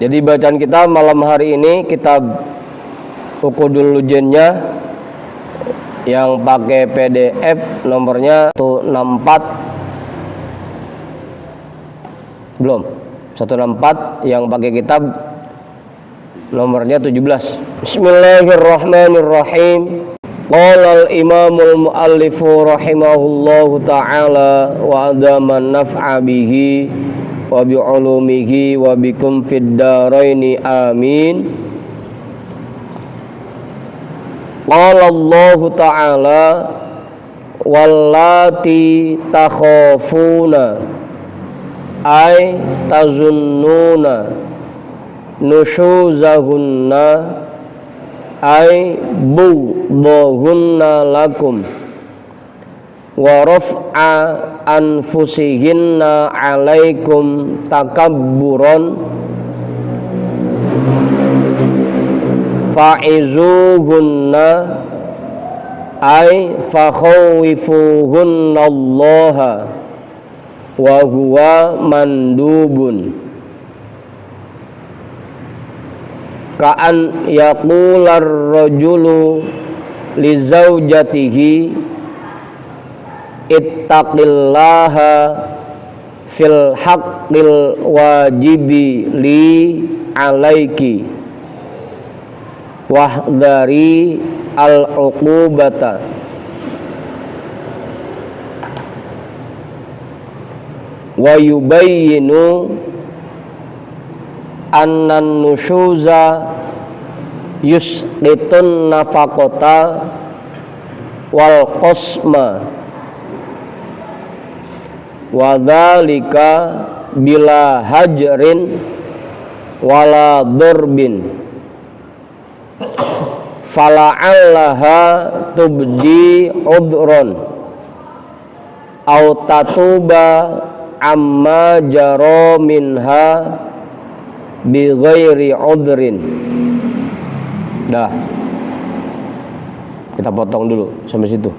Jadi bacaan kita malam hari ini kitab Uqudul Lujennya yang pakai PDF nomornya 164. Belum. 164 yang pakai kitab nomornya 17. Bismillahirrahmanirrahim. Qala al-imamul muallifu rahimahullahu ta'ala wa adama naf'a bihi wa bi'ulumihi wa bikum fid daraini amin. Qala Allah ta'ala wallati takhafuna ay tazunnuna nushuzahunna ay bughdahunna lakum wa raf'a anfusihinna alaikum takabburan fa'izuhunna ay fakhawifuhunna allaha wa huwa mandubun ka'an yaqular rajulu li zaujatihi ittaqillaha fil haqqil wajibi li alaiki wahdari al-uqubata wa yubayyinu annan nusyuza yusqitun nafaqata wal qasma wa dzalika bila hajrin wala durbin fala'allaha tubdi udron au tatuba amma jaro minha bi ghairi udrin. Dah, kita potong dulu sampai situ.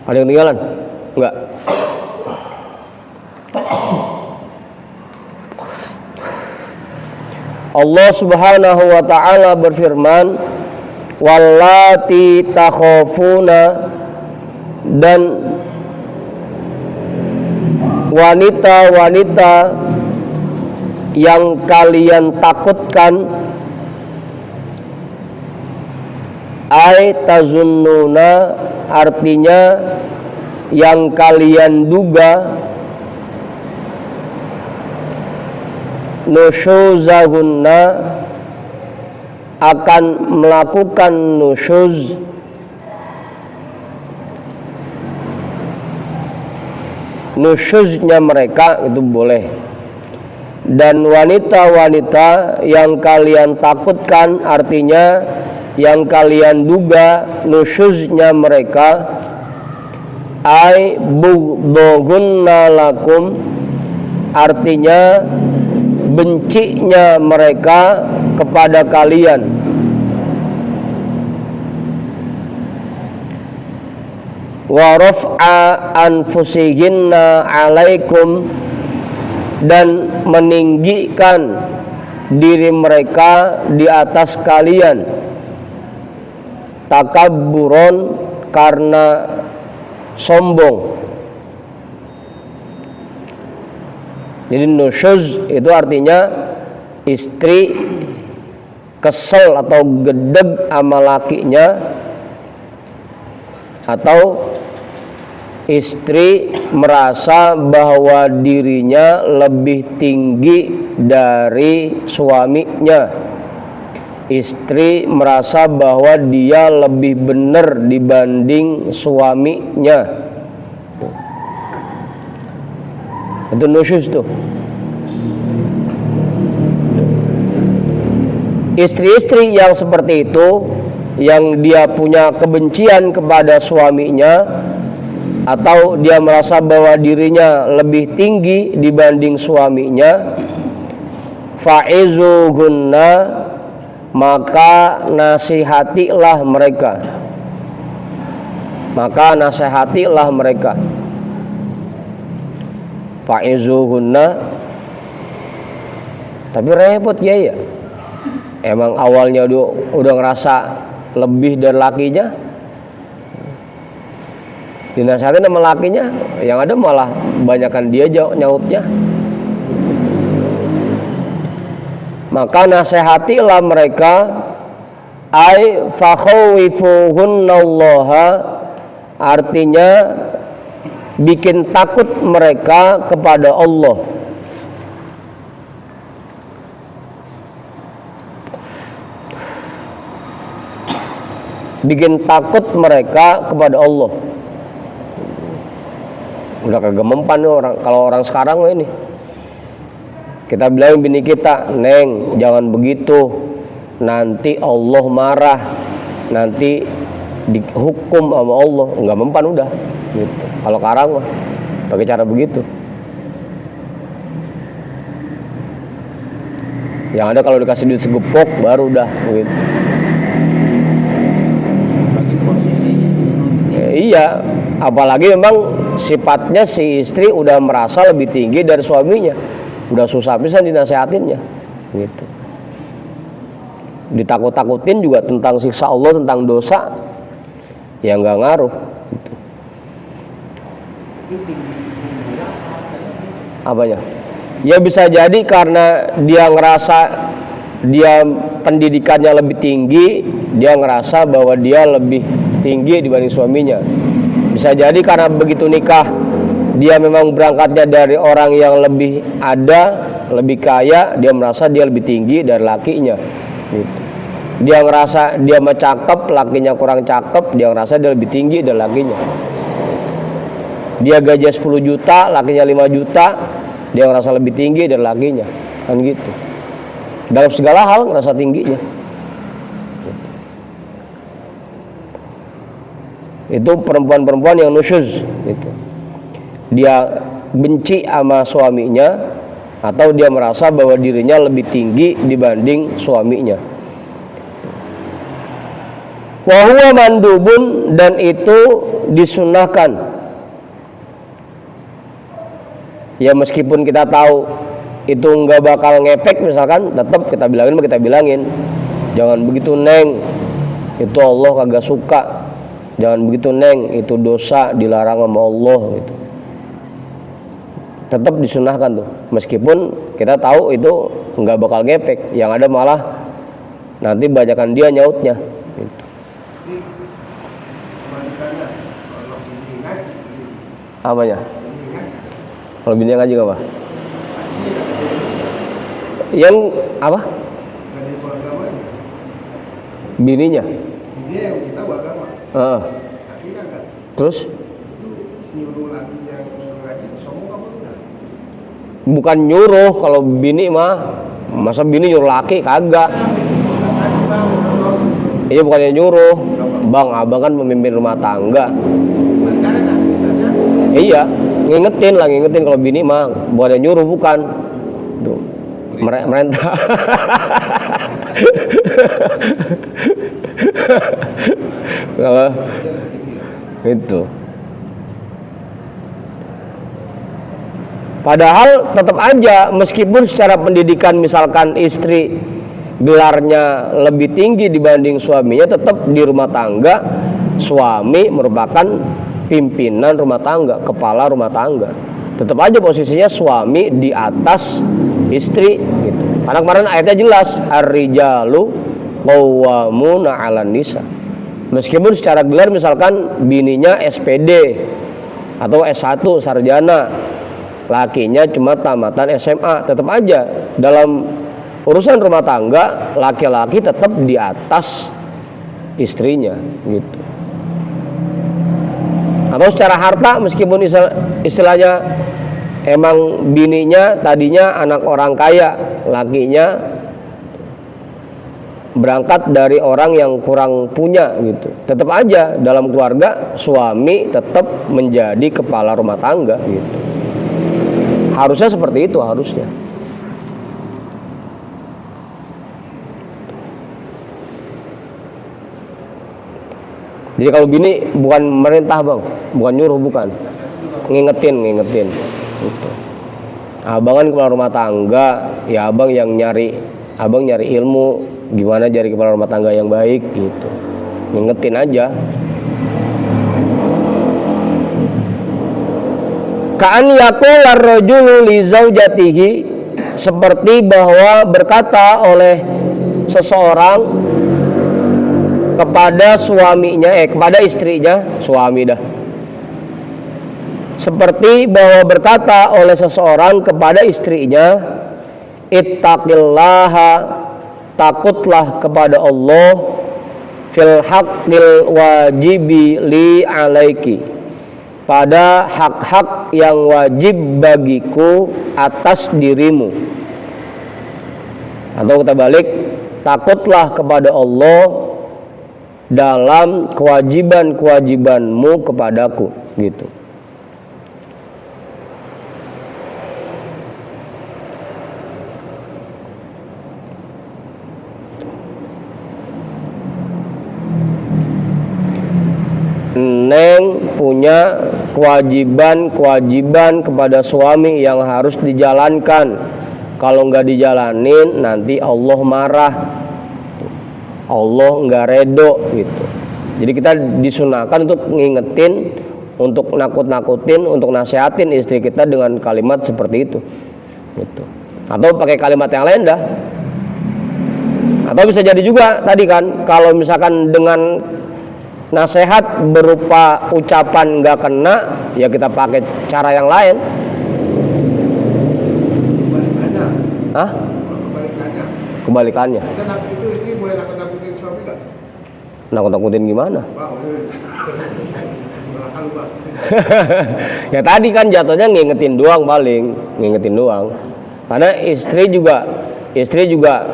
Ada yang ketinggalan? Enggak. Allah Subhanahu wa ta'ala berfirman, wallati takhafuna, dan wanita-wanita yang kalian takutkan, ay tazunnuna, artinya yang kalian duga, nusyuzahunna, akan melakukan nusyuz, nusyuznya mereka itu boleh. Dan wanita-wanita yang kalian takutkan, artinya yang kalian duga nusyuznya mereka, ay bughdahunna lakum, artinya bencinya mereka kepada kalian. Wa raf'a anfusihinna alaikum, dan meninggikan diri mereka di atas kalian, takabburon, karena sombong. Jadi nusyuz itu artinya istri kesel atau gedeg sama lakinya, atau istri merasa bahwa dirinya lebih tinggi dari suaminya. Istri merasa bahwa dia lebih benar dibanding suaminya. Itu nusyuz tuh. Istri-istri yang seperti itu, yang dia punya kebencian kepada suaminya, atau dia merasa bahwa dirinya lebih tinggi dibanding suaminya, fa'izuhunna, maka nasihatilah mereka. Maka nasihatilah mereka. fa'izuhunna. Tapi repot ya. Emang awalnya udah ngerasa lebih dari lakinya, dinasihatin sama lakinya, yang ada malah banyakan dia nyautnya. Maka nasihatilah mereka, ai fakhawifuhunnallaha, artinya bikin takut mereka kepada Allah. Bikin takut mereka kepada Allah. Udah kagak mempan nih orang, kalau orang sekarang ini. Kita bilang bini kita, "Neng, jangan begitu. Nanti Allah marah. Nanti dihukum sama Allah." Enggak mempan udah. Gitu. Kalau sekarang mah pakai cara begitu. Yang ada kalau dikasih duit segepok baru udah gitu. Iya, apalagi memang sifatnya si istri udah merasa lebih tinggi dari suaminya, udah susah bisa dinasehatinnya, gitu. Ditakut-takutin juga tentang siksa Allah, tentang dosa, ya nggak ngaruh. Gitu. Apanya? Ya bisa jadi karena dia ngerasa dia pendidikannya lebih tinggi, dia ngerasa bahwa dia lebih tinggi dibanding suaminya. Bisa jadi karena begitu nikah dia memang berangkatnya dari orang yang lebih ada, lebih kaya, dia merasa dia lebih tinggi dari lakinya gitu. Dia ngerasa dia mah cakep, lakinya kurang cakep, dia ngerasa dia lebih tinggi dari lakinya. Dia gaji 10 juta, lakinya 5 juta, dia ngerasa lebih tinggi dari lakinya. Kan gitu. Dalam segala hal ngerasa tingginya. Itu perempuan-perempuan yang nusyuz gitu. Dia benci sama suaminya atau dia merasa bahwa dirinya lebih tinggi dibanding suaminya. Wa huwa mandubun, dan itu disunahkan. Ya meskipun kita tahu itu nggak bakal ngefek misalkan, tetap kita bilangin, jangan begitu Neng, itu Allah kagak suka. Jangan begitu Neng, itu dosa, dilarang sama Allah gitu. Tetap disunahkan tuh, meskipun kita tahu itu nggak bakal ngefek, yang ada malah nanti banyakan dia nyautnya gitu. Apanya? Kalau bini ngaji apa? Yang apa? Bininya? Bininya yang kita beragama. Terus? Bukan nyuruh, kalau bini mah masa bini nyuruh laki, kagak. Iya bukannya nyuruh, Bang, abang kan memimpin rumah tangga. Iya, ngingetin kalau bini mah bukannya nyuruh, bukan. Tuh, merentah. Kalau itu, padahal tetap aja meskipun secara pendidikan misalkan istri gelarnya lebih tinggi dibanding suaminya, tetap di rumah tangga suami merupakan pimpinan rumah tangga, kepala rumah tangga. Tetap aja posisinya suami di atas istri gitu. Karena kemarin ayatnya jelas, ar-rijalu qawwamuna 'alan nisa. Meskipun secara gelar misalkan bininya SPD atau S1 sarjana, lakinya cuma tamatan SMA, tetap aja dalam urusan rumah tangga laki-laki tetap di atas istrinya gitu. Atau secara harta, meskipun istilahnya emang bininya tadinya anak orang kaya, lakinya berangkat dari orang yang kurang punya gitu, tetap aja dalam keluarga suami tetap menjadi kepala rumah tangga gitu. Harusnya seperti itu, harusnya. Jadi kalau bini bukan merintah Bang, bukan nyuruh, bukan, ngingetin gitu. Abang kan kepala rumah tangga, ya abang nyari ilmu gimana jadi kepala rumah tangga yang baik gitu. Ngingetin aja. Ka'an yaqula ar-rajulu li zaujatihi, seperti bahwa berkata oleh seseorang kepada suaminya, kepada istrinya, suami dah. Seperti bahwa berkata oleh seseorang kepada istrinya, ittaqillaha, takutlah kepada Allah, fil haqqil wajibi li alaiki, pada hak-hak yang wajib bagiku atas dirimu. Atau kita balik, takutlah kepada Allah dalam kewajiban-kewajibanmu kepadaku, gitu. Neng punya kewajiban kepada suami yang harus dijalankan. Kalau nggak dijalanin nanti Allah marah, Allah nggak redo gitu. Jadi kita disunahkan untuk ngingetin, untuk nakut-nakutin, untuk nasihatin istri kita dengan kalimat seperti itu gitu. Atau pakai kalimat yang lain dah. Atau bisa jadi juga tadi kan, kalau misalkan dengan nasihat berupa ucapan nggak kena, ya kita pakai cara yang lain. Hah? Kebalikannya. Itu istri boleh nakut-nakutin suami nggak? Nakut-nakutin gimana? Ya tadi kan jatuhnya ngingetin doang, paling ngingetin doang. Karena istri juga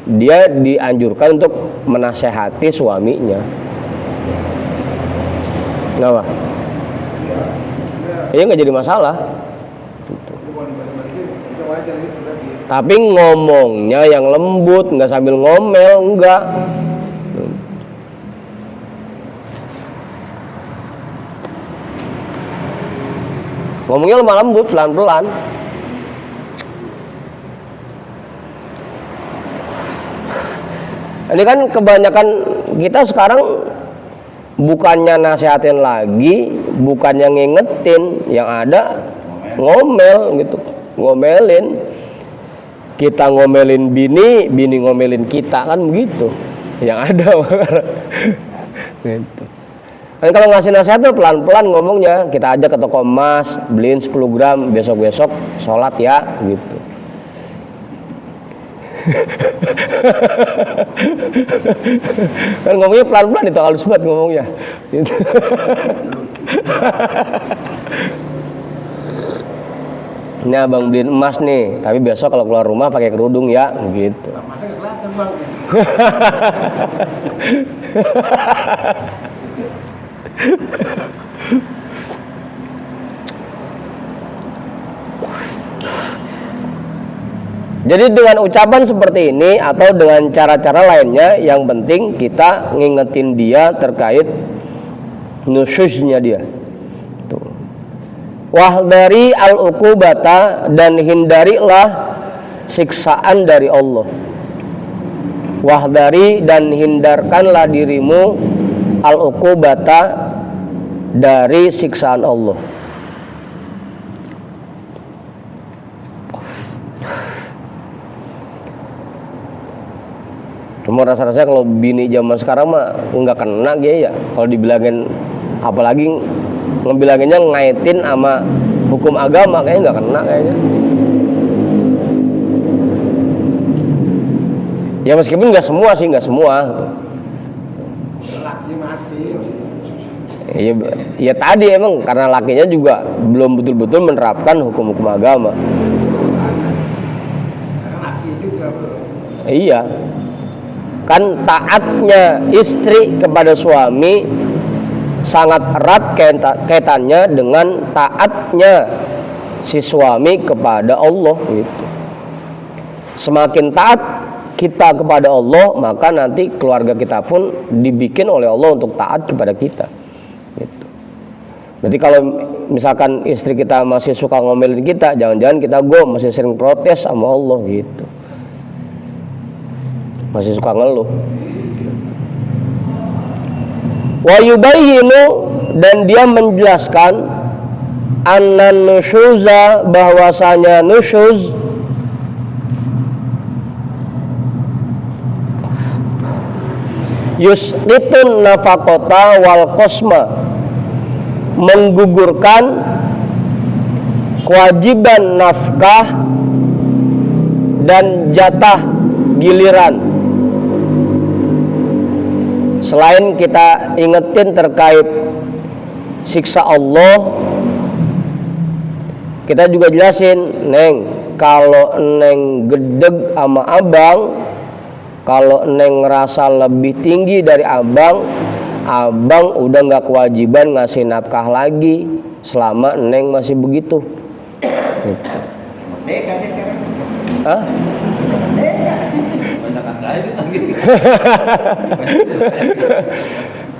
dia dianjurkan untuk menasehati suaminya. Kenapa? Ya nggak jadi masalah. Tapi ngomongnya yang lembut, nggak sambil ngomel, enggak. Ngomongnya lemah lembut, pelan-pelan. Ini kan kebanyakan kita sekarang bukannya nasihatin lagi, bukannya ngingetin, yang ada ngomel gitu, ngomelin. Kita ngomelin bini ngomelin kita, kan begitu. Yang ada gitu. Kan kalau ngasih nasihatnya pelan-pelan ngomongnya, kita ajak ke toko emas, beliin 10 gram, besok-besok sholat ya, gitu. Kan ngomongnya pelan-pelan, itu halus banget ngomongnya gitu. Ini abang beliin emas nih, tapi besok kalau keluar rumah pakai kerudung ya, gitu. Jadi dengan ucapan seperti ini atau dengan cara-cara lainnya, yang penting kita ngingetin dia terkait nusyuznya dia. Wahdari al-uqubata, dan hindarilah siksaan dari Allah. Wahdari, dan hindarkanlah dirimu al-uqubata, dari siksaan Allah. Cuma rasa-rasanya kalau bini zaman sekarang mah nggak kena gitu ya. Kalau dibilangin, apalagi ngebilanginnya ngaitin sama hukum agama, kayaknya nggak kena kayaknya. Ya meskipun nggak semua sih, nggak semua. Laki masih. Ya tadi emang karena lakinya juga belum betul-betul menerapkan hukum-hukum agama. Karena laki juga bro. Iya. Kan taatnya istri kepada suami sangat erat kaitannya dengan taatnya si suami kepada Allah gitu. Semakin taat kita kepada Allah, maka nanti keluarga kita pun dibikin oleh Allah untuk taat kepada kita gitu. Berarti kalau misalkan istri kita masih suka ngomelin kita, jangan-jangan kita masih sering protes sama Allah gitu, masih suka ngeluh. Wa yubayyinu, dan dia menjelaskan annan nusyuza, bahwasanya nusyuz yusqitun nafaqata wal qasma, menggugurkan kewajiban nafkah dan jatah giliran. Selain kita ingetin terkait siksa Allah, kita juga jelasin, Neng, kalau Neng gedeg sama abang, kalau Neng ngerasa lebih tinggi dari abang udah nggak kewajiban ngasih nafkah lagi selama Neng masih begitu. Hah?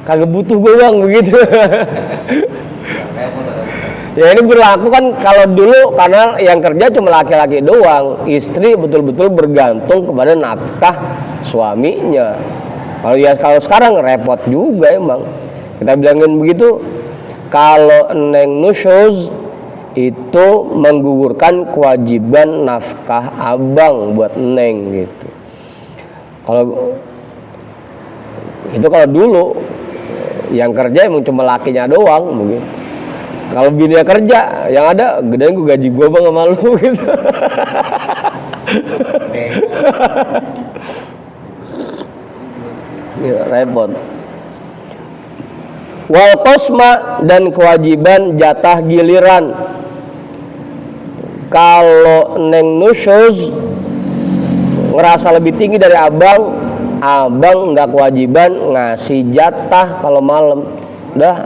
Kagak butuh gue bang begitu. Ya ini berlaku kan kalau dulu, karena yang kerja cuma laki-laki doang, istri betul-betul bergantung kepada nafkah suaminya. Kalau sekarang repot juga emang. Kita bilangin begitu, kalau Neng nusyuz itu menggugurkan kewajiban nafkah abang buat Neng gitu. Kalau dulu yang kerja emang cuma lakinya doang begitu. Kalau bininya kerja, yang ada gedein gue gaji gue bang sama lu gitu. Ya, repot. Wal qasma, dan kewajiban jatah giliran. Kalau Neng nusyuz ngerasa lebih tinggi dari abang nggak kewajiban ngasih jatah kalau malam. Udah,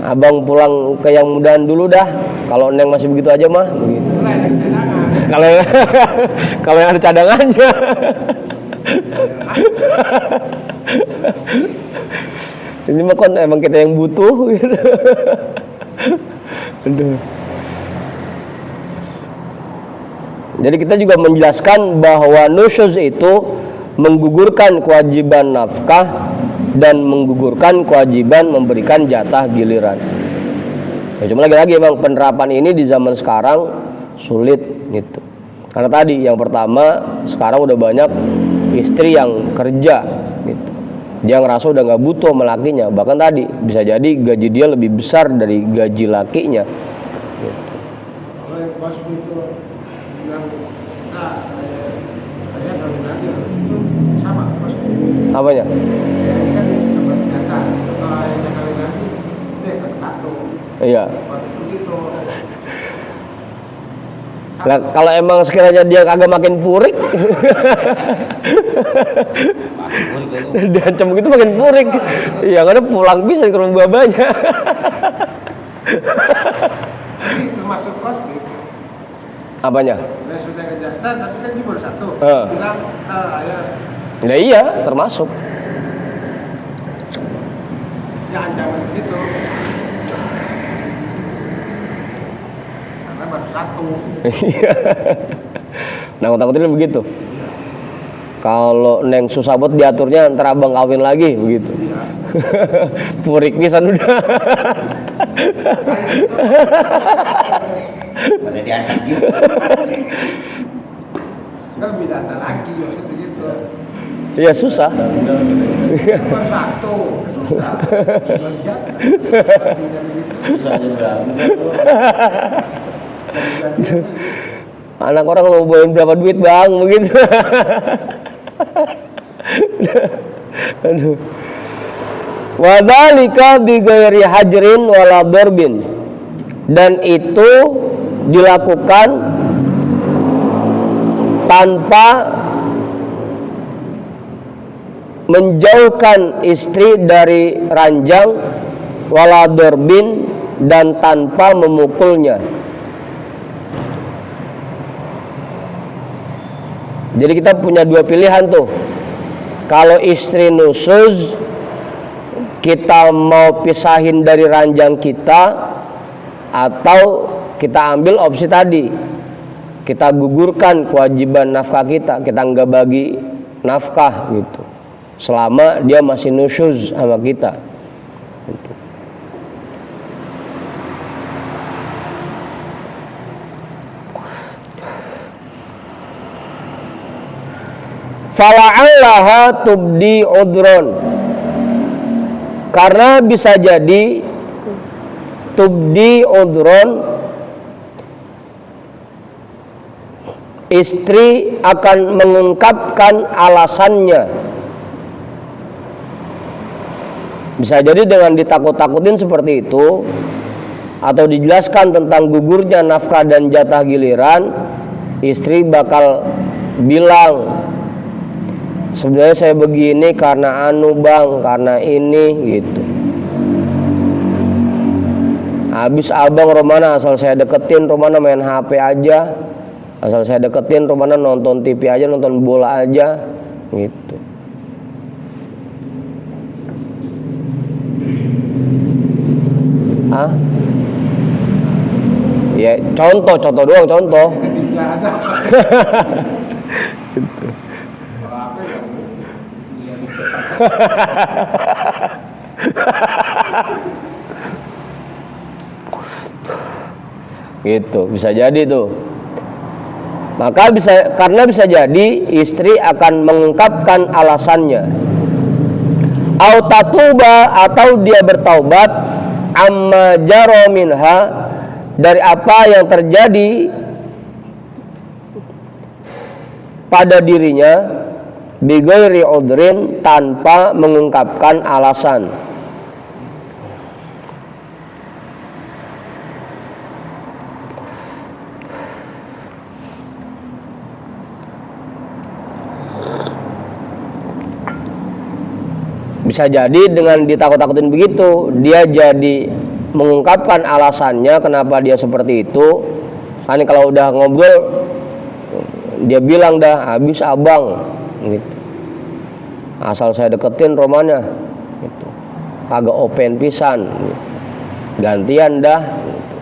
abang pulang ke yang mudahan dulu dah. Kalau Neng masih begitu aja mah begitu. Kalau yang ada cadangannya. Ini mah kan emang kita yang butuh gitu. Aduh. Jadi kita juga menjelaskan bahwa nusyuz itu menggugurkan kewajiban nafkah dan menggugurkan kewajiban memberikan jatah giliran. Ya, cuma lagi-lagi emang penerapan ini di zaman sekarang sulit gitu. Karena tadi yang pertama, sekarang udah banyak istri yang kerja gitu. Dia ngerasa udah nggak butuh sama lakinya. Bahkan tadi bisa jadi gaji dia lebih besar dari gaji lakinya gitu. Kalau yang pas itu yang saya kawin lagi itu sama pas. Apanya? Kan dapat jatah. Kalau yang kawin lagi dia dapat satu. Iya. Waktu itu Nah, kalau emang sekiranya dia kagak makin purik, diancam gitu makin purik. Ya karena pulang bisa ke rumah babanya. ini termasuk kos gitu. Apanya? Nah, sudah kejahatan tapi kan dia baru satu. Bilang ya. Ya iya, termasuk. Ya ancaman gitu. Karena baru satu. Nah, takutnya begitu. Kalau Neng susah buat diaturnya, ntar abang kawin lagi begitu. Purik pisan udah. Pada diangkat gitu. Kan lebih data lagi maksudnya gitu. Iya susah. Cuma satu, susah. Susah juga. Anak orang mau bawain berapa duit bang begitu. Aduh. Wadzalika bighairi hajrin wala darbin, dan itu dilakukan tanpa menjauhkan istri dari ranjang, wala darbin, dan tanpa memukulnya. Jadi kita punya dua pilihan tuh. Kalau istri nusyuz, kita mau pisahin dari ranjang kita, atau kita ambil opsi tadi, kita gugurkan kewajiban nafkah kita nggak bagi nafkah gitu selama dia masih nusyuz sama kita gitu. Fala'allaha tubdi udron, karena bisa jadi tubdi udron, istri akan mengungkapkan alasannya. Bisa jadi dengan ditakut-takutin seperti itu, atau dijelaskan tentang gugurnya nafkah dan jatah giliran, istri bakal bilang, sebenarnya saya begini karena bang, karena ini gitu. Habis abang Romana asal saya deketin, Romana main HP aja, asal saya deketin Romana nonton TV aja, nonton bola aja gitu. Ah? Ya contoh doang, contoh. Ketiga ada. Gitu. Kalau apa ya? Iya. Gitu, bisa jadi tuh. Maka karena bisa jadi istri akan mengungkapkan alasannya. Au tatuba, atau dia bertaubat, amma jaro minha, dari apa yang terjadi pada dirinya, bighairi udrin, tanpa mengungkapkan alasan. Bisa jadi dengan ditakut-takutin begitu, dia jadi mengungkapkan alasannya kenapa dia seperti itu. Kan kalau udah ngobrol, dia bilang dah, habis abang gitu. Asal saya deketin Romana gitu. Kagak open pisan gitu. Gantian dah gitu.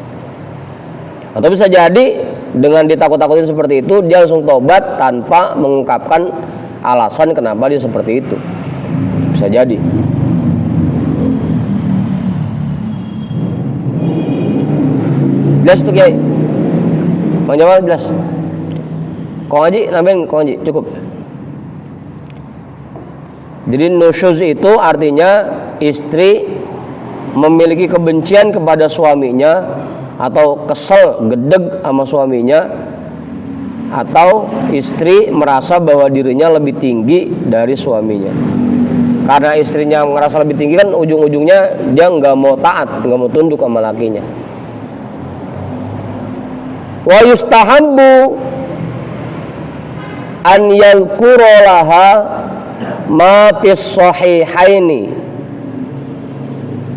Atau bisa jadi dengan ditakut-takutin seperti itu, dia langsung tobat tanpa mengungkapkan alasan kenapa dia seperti itu. Bisa jadi. Jelas tuh Kiai? Bang Jamal jelas? Kong Haji nambahin, Kong Haji cukup. Jadi nusyuz itu artinya istri memiliki kebencian kepada suaminya, atau kesel, gedeg sama suaminya, atau istri merasa bahwa dirinya lebih tinggi dari suaminya. Karena istrinya ngerasa lebih tinggi, kan ujung-ujungnya dia nggak mau taat, nggak mau tunduk sama lakinya. Wa yustahabbu an yadhkura laha ma fis sahihaini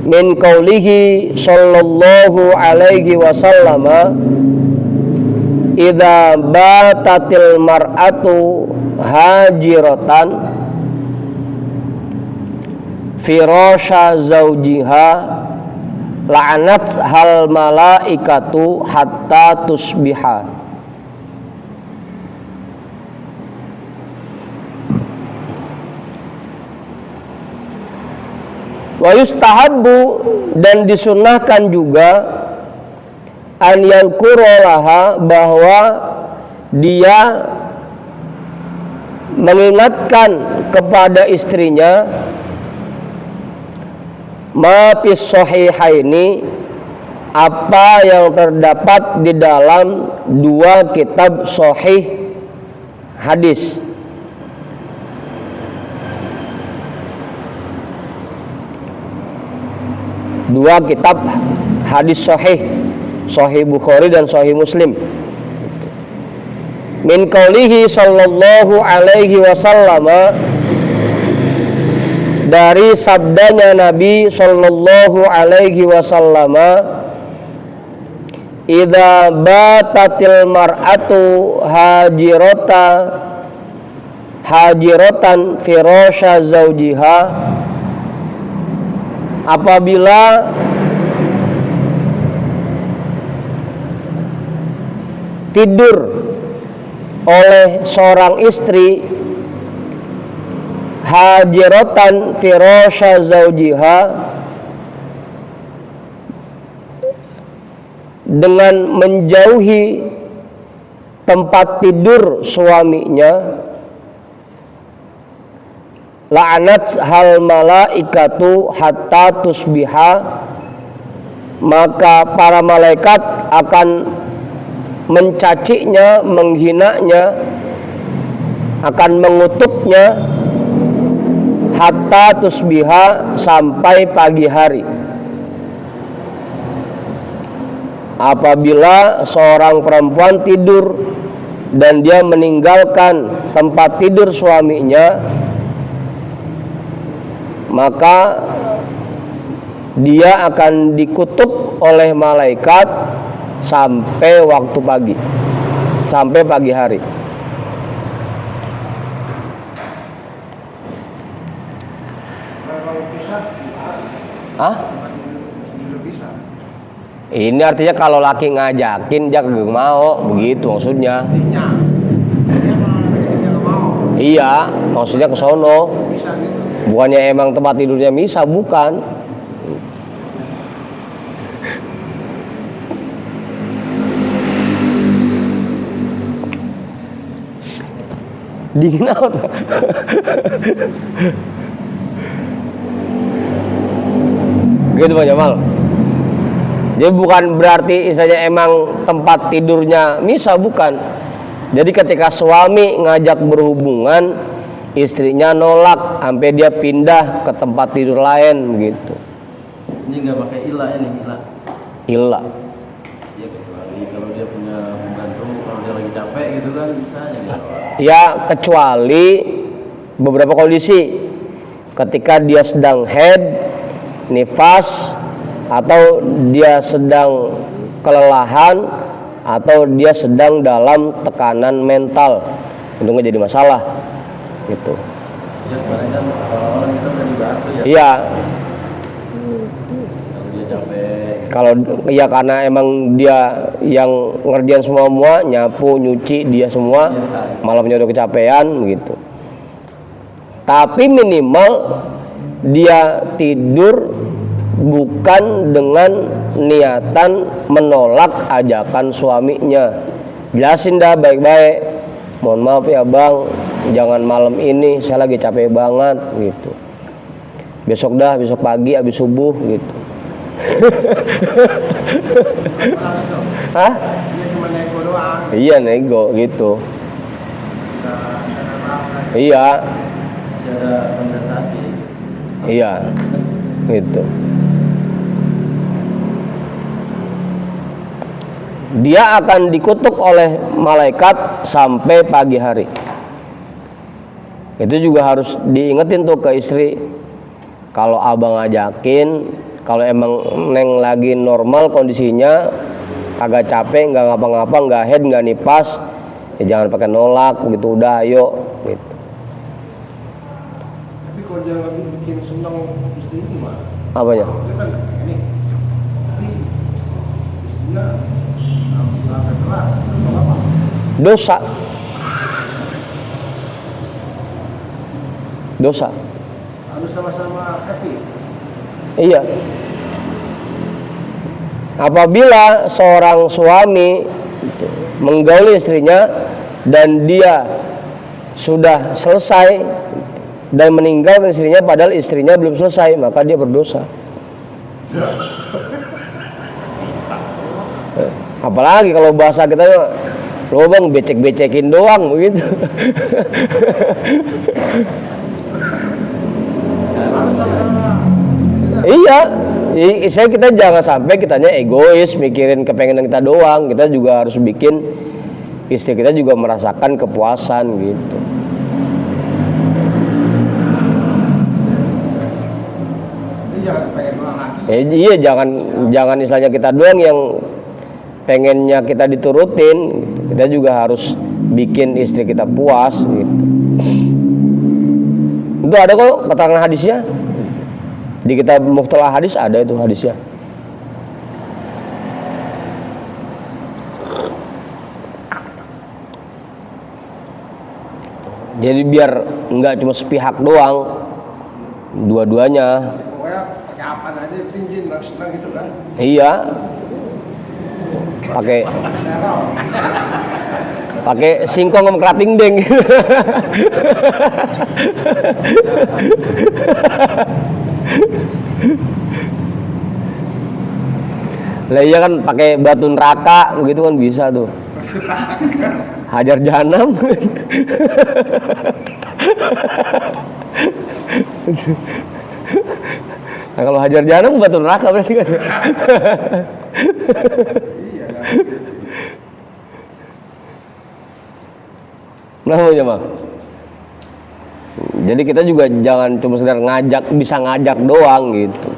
min qaulihi sallallahu alaihi wasallam, idza batatil mar'atu hajiratan firasha zaujiha la'anat hal malaikatu hatta tusbiha. Wa yustahabbu, dan disunnahkan juga, an yadhkuralaha, bahwa dia mengingatkan kepada istrinya, ma fis sahihaini, apa yang terdapat di dalam dua kitab sahih hadis. Dua kitab hadis sahih, Sahih Bukhari dan Sahih Muslim. Min qaulihi sallallahu alaihi wasallam, dari sabdanya Nabi sallallahu alaihi wasallam, idza batatil mar'atu hajiratan firasha zaujiha, apabila tidur oleh seorang istri hajiratan firasya zaujiha, dengan menjauhi tempat tidur suaminya, la'anat hal malaikatu hatta tusbiha, maka para malaikat akan mencacinya, menghinanya, akan mengutuknya hatta tusbiha, sampai pagi hari. Apabila seorang perempuan tidur dan dia meninggalkan tempat tidur suaminya, maka dia akan dikutuk oleh malaikat sampai waktu pagi, sampai pagi hari. Kalau bisa, tidur bisa. Ini artinya kalau laki ngajakin dia kagak mau, begitu maksudnya. Intinya, dia nggak mau. Iya, maksudnya ke sono. Bisa gitu. Bukannya emang tempat tidurnya misa, bukan. Dingin amat. Gitu Bang Jamal. Jadi bukan berarti istilahnya emang tempat tidurnya misa, bukan. Jadi ketika suami ngajak berhubungan, istrinya nolak sampai dia pindah ke tempat tidur lain begitu. Ini nggak pakai ilah ini, ilah. Ilah. Ya kecuali kalau dia punya pembantu, kalau dia lagi capek gitu kan bisa aja dia. Ya kecuali beberapa kondisi, ketika dia sedang haid, nifas, atau dia sedang kelelahan, atau dia sedang dalam tekanan mental, itu nggak jadi masalah gitu. Ya kemarin kan orang kita udah dibahas tuh ya. Iya, Kalau dia capek, kalau ya karena emang dia yang ngerjain semua, nyapu, nyuci dia semua, malamnya udah kecapean gitu. Tapi minimal dia tidur bukan dengan niatan menolak ajakan suaminya. Jelasin dah baik-baik. Mohon maaf ya bang, jangan malam ini, saya lagi capek banget gitu. Besok pagi habis subuh gitu. Hah? Dia cuma nego doang. Iya nego gitu. Iya, masih ada konsentrasi. iya, gitu. Dia akan dikutuk oleh malaikat sampai pagi hari. Itu juga harus diingetin tuh ke istri. Kalau abang ngajakin, kalau emang neng lagi normal kondisinya, kagak capek, nggak ngapa-ngapa, nggak head, nggak nipas, ya jangan pakai nolak gitu, udah ayo gitu. Tapi kalau dia lagi bikin seneng istri gimana? Apanya? Dia kan ini, tapi istrinya nggak telat, atau apa? Dosa. Dosa. Harus sama-sama happy. Iya. Apabila seorang suami menggauli istrinya dan dia sudah selesai dan meninggalkan istrinya padahal istrinya belum selesai, maka dia berdosa. Apalagi kalau bahasa kita, lo bang becek-becekin doang begitu. Iya, kita jangan sampai kitanya egois mikirin kepengenan kita doang. Kita juga harus bikin istri kita juga merasakan kepuasan gitu. Jadi jangan pengen doang lagi. Iya, jangan istilahnya kita doang yang pengennya kita diturutin. Kita juga harus bikin istri kita puas gitu. Itu ada kok keterangan hadisnya. Di kitab Mukhtalah Hadis ada itu hadisnya. Jadi biar nggak cuma sepihak doang, dua-duanya. Pokoknya pakai apa aja cincin senang gitu kan. Iya. Pakai singkong sama kerating deng. Lah iya kan pakai batu neraka begitu kan bisa tuh. Hajar jahanam. Nah, kalau hajar jahanam batu neraka berarti kan. Namanya mah. Jadi kita juga jangan cuma sekedar bisa ngajak doang gitu.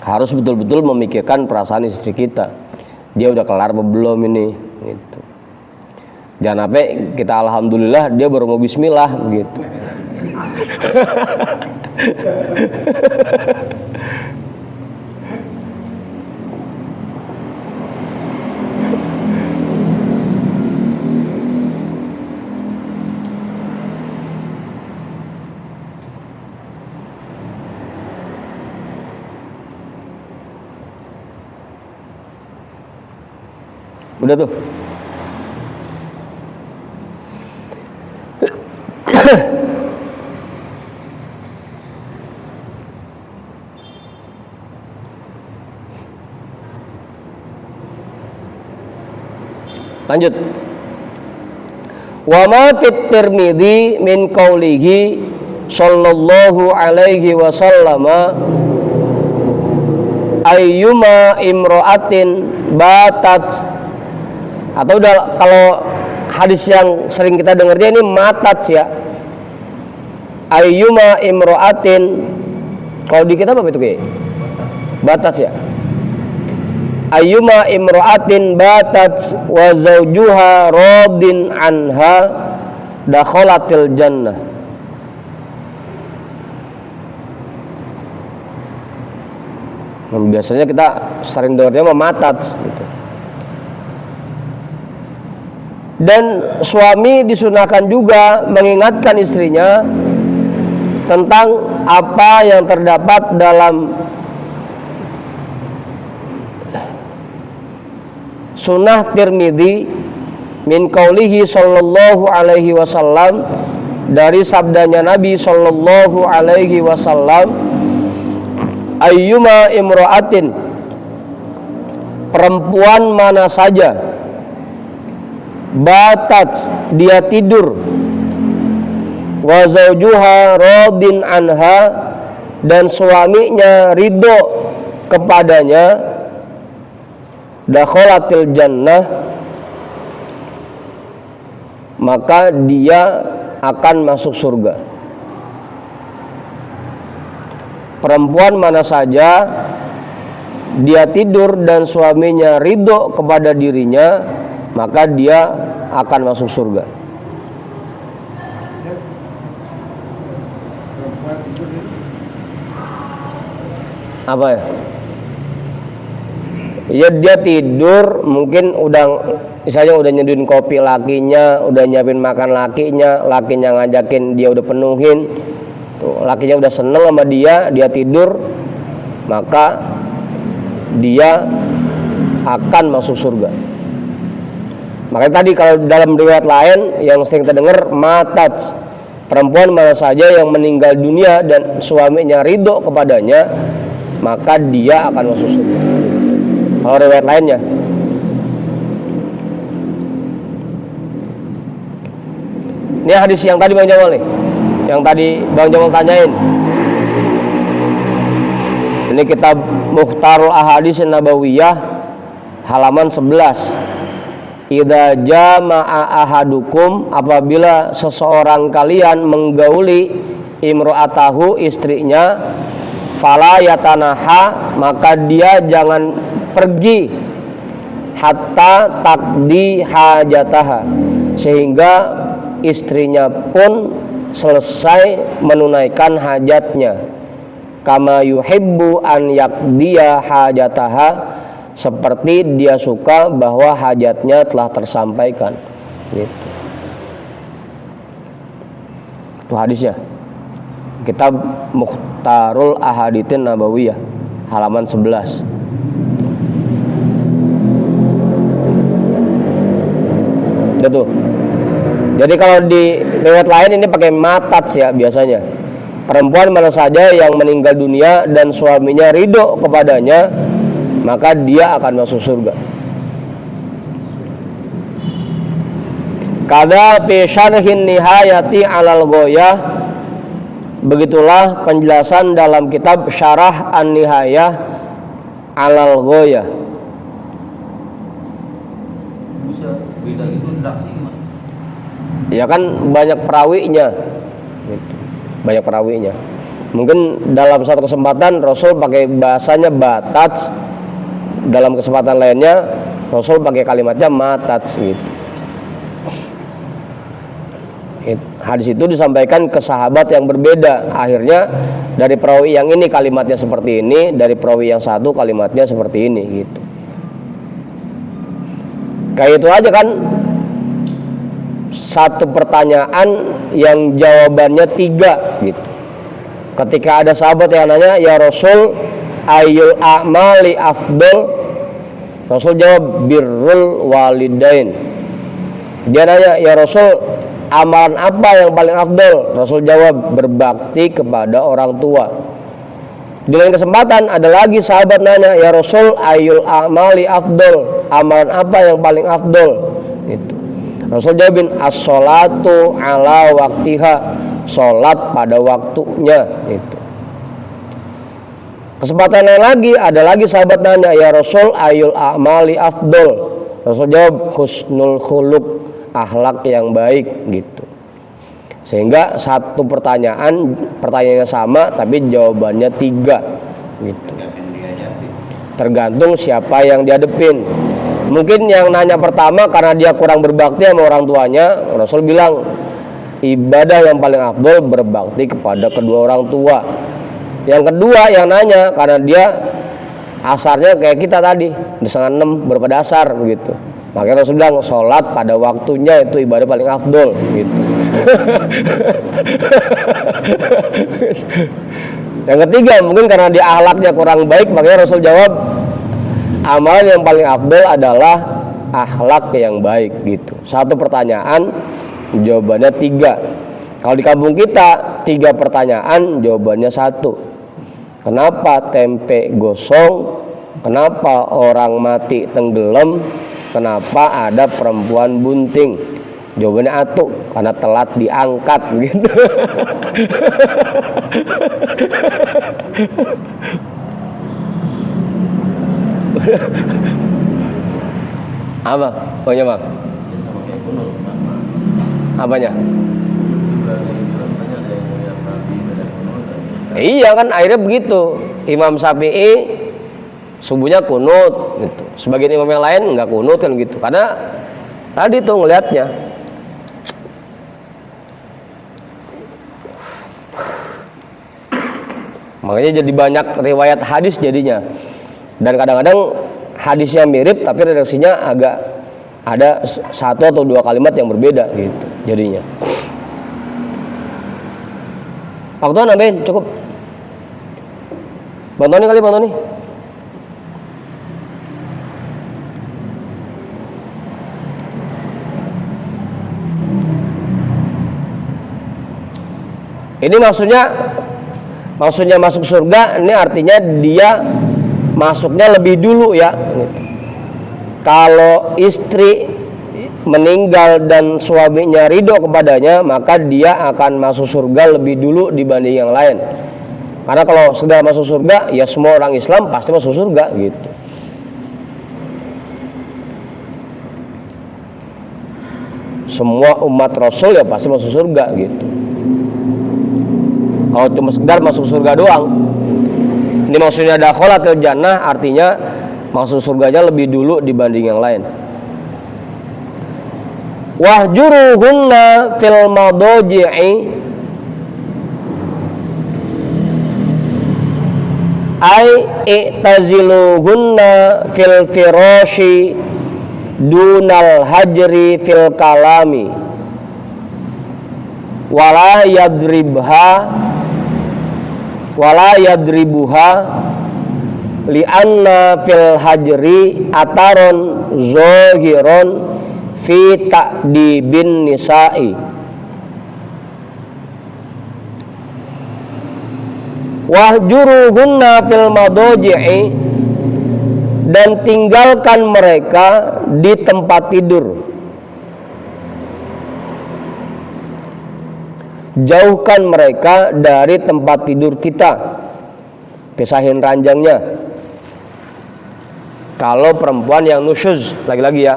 Harus betul-betul memikirkan perasaan istri kita. Dia udah kelar apa belum ini gitu. Jangan sampai kita alhamdulillah dia baru mau bismillah gitu. Udah tuh. Lanjut. Wa ma fit Tirmidzi min qaulihi sallallahu alaihi wasallama ayyuma imra'atin batat, atau udah kalau hadis yang sering kita dengarnya ini matat ya. Ayyuma imra'atin, kalau di kitab apa itu kayak batat ya. Ayyuma imra'atin batat wa zawjuha radin anha dakhalatil jannah. Nah, biasanya kita sering dengarnya matat gitu. Dan suami disunahkan juga mengingatkan istrinya tentang apa yang terdapat dalam sunnah Tirmidzi min qaulihi sallallahu alaihi wasallam, dari sabdanya Nabi sallallahu alaihi wasallam, ayyuma imra'atin, perempuan mana saja, batat, dia tidur, wa zawjuha radin anha, dan suaminya ridho kepadanya, dakhalatil jannah, maka dia akan masuk surga. Perempuan mana saja dia tidur dan suaminya ridho kepada dirinya, maka dia akan masuk surga. Apa ya? Ya dia tidur, mungkin misalnya udah nyeduin kopi lakinya, udah nyiapin makan lakinya ngajakin dia udah penuhin, tuh, lakinya udah seneng sama dia tidur, maka dia akan masuk surga. Makanya tadi kalau dalam riwayat lain yang sering kita dengar, matat, perempuan mana saja yang meninggal dunia dan suaminya ridho kepadanya, maka dia akan masuk surga. Kalau riwayat lainnya. Ini hadis yang tadi Bang Jamal nih, yang tadi Bang Jamal tanyain. Ini kitab Mukhtarul Ahadits Nabawiyah halaman 11. Idza jama'a ahadukum, apabila seseorang kalian menggauli imro'atahu, istrinya, fala yatanaha, maka dia jangan pergi hatta takdi hajataha, sehingga istrinya pun selesai menunaikan hajatnya, kama yuhibbu an yakdiya hajataha, seperti dia suka bahwa hajatnya telah tersampaikan gitu. Itu hadisnya. Kitab Mukhtarul Ahaditsin Nabawiyah halaman 11. Itu. Jadi kalau di riwayat lain ini pakai matats ya biasanya. Perempuan mana saja yang meninggal dunia dan suaminya ridho kepadanya, maka dia akan masuk surga. Kada fi syarhin nihayati 'alal ghoyah, begitulah penjelasan dalam kitab Syarah An-Nihayah 'alal ghoyah. Bisa beda gitu enggak sih gimana? Ya kan banyak perawinya gitu. Banyak perawinya. Mungkin dalam satu kesempatan Rasul pakai bahasanya batats, dalam kesempatan lainnya Rasul pakai kalimatnya matats gitu. Hadis itu disampaikan ke sahabat yang berbeda. Akhirnya dari perawi yang ini kalimatnya seperti ini, dari perawi yang satu kalimatnya seperti ini gitu. Kayak itu aja kan, satu pertanyaan yang jawabannya 3 gitu. Ketika ada sahabat yang nanya, ya Rasul, ayyul a'mali afdal? Rasul jawab, birrul walidain. Dia nanya, ya Rasul, amalan apa yang paling afdal? Rasul jawab, berbakti kepada orang tua. Di lain kesempatan ada lagi sahabat nanya, ya Rasul, ayyul a'mali afdal? Amalan apa yang paling afdal? Gitu. Rasul jawabin, as-sholatu ala waktiha, sholat pada waktunya. Gitu. Kesempatan lain lagi ada lagi sahabat nanya, ya Rasul, ayyul a'mali afdal? Rasul jawab, husnul khuluq, akhlak yang baik gitu. Sehingga satu pertanyaannya sama tapi jawabannya 3 gitu. Tergantung siapa yang dihadepin. Mungkin yang nanya pertama karena dia kurang berbakti sama orang tuanya, Rasul bilang ibadah yang paling afdal berbakti kepada kedua orang tua. Yang kedua yang nanya karena dia asarnya kayak kita tadi, di 5:30 berpada asar begitu. Makanya Rasul bilang sholat pada waktunya itu ibadah paling afdol gitu. Yang ketiga mungkin karena dia akhlaknya kurang baik, makanya Rasul jawab amalan yang paling afdol adalah akhlak yang baik gitu. Satu pertanyaan jawabannya 3. Kalau di kampung kita 3 pertanyaan jawabannya 1. Kenapa tempe gosong? Kenapa orang mati tenggelam? Kenapa ada perempuan bunting? Jawabannya atuh, karena telat diangkat gitu. Apa? Pokoknya Bang? Ya sama kayak kunut sama. Apanya? Juga yang bilang tanya ada yang lihat Nabi baca kunut. Iya kan akhirnya begitu. Imam Syafi'i subuhnya kunut gitu. Sebagian imam yang lain nggak kunut kan gitu. Karena tadi tuh ngelihatnya. Makanya jadi banyak riwayat hadis jadinya. Dan kadang-kadang hadisnya mirip tapi redaksinya agak ada 1 atau 2 kalimat yang berbeda gitu jadinya. Waktu nambahin cukup. Bang Tony kali Bang Tony. Ini maksudnya masuk surga, ini artinya dia masuknya lebih dulu ya. Kalau istri meninggal dan suaminya ridho kepadanya, maka dia akan masuk surga lebih dulu dibanding yang lain. Karena kalau sudah masuk surga, ya semua orang Islam pasti masuk surga gitu. Semua umat Rasul ya pasti masuk surga gitu. Kalau cuma sekedar masuk surga doang, ini maksudnya dakhalatil jannah, artinya masuk surganya lebih dulu dibanding yang lain. Wahjuruhunna fil madaji'i ay i'taziluhunna fil firashi dunal hajri fil kalami. wala yadribuha li'anna fil hajri ataron zohiron fi ta'dibin nisa'i wahjuruhunna fil madoji'i, dan tinggalkan mereka di tempat tidur. Jauhkan mereka dari tempat tidur kita, pisahin ranjangnya. Kalau perempuan yang nusyuz, lagi-lagi ya,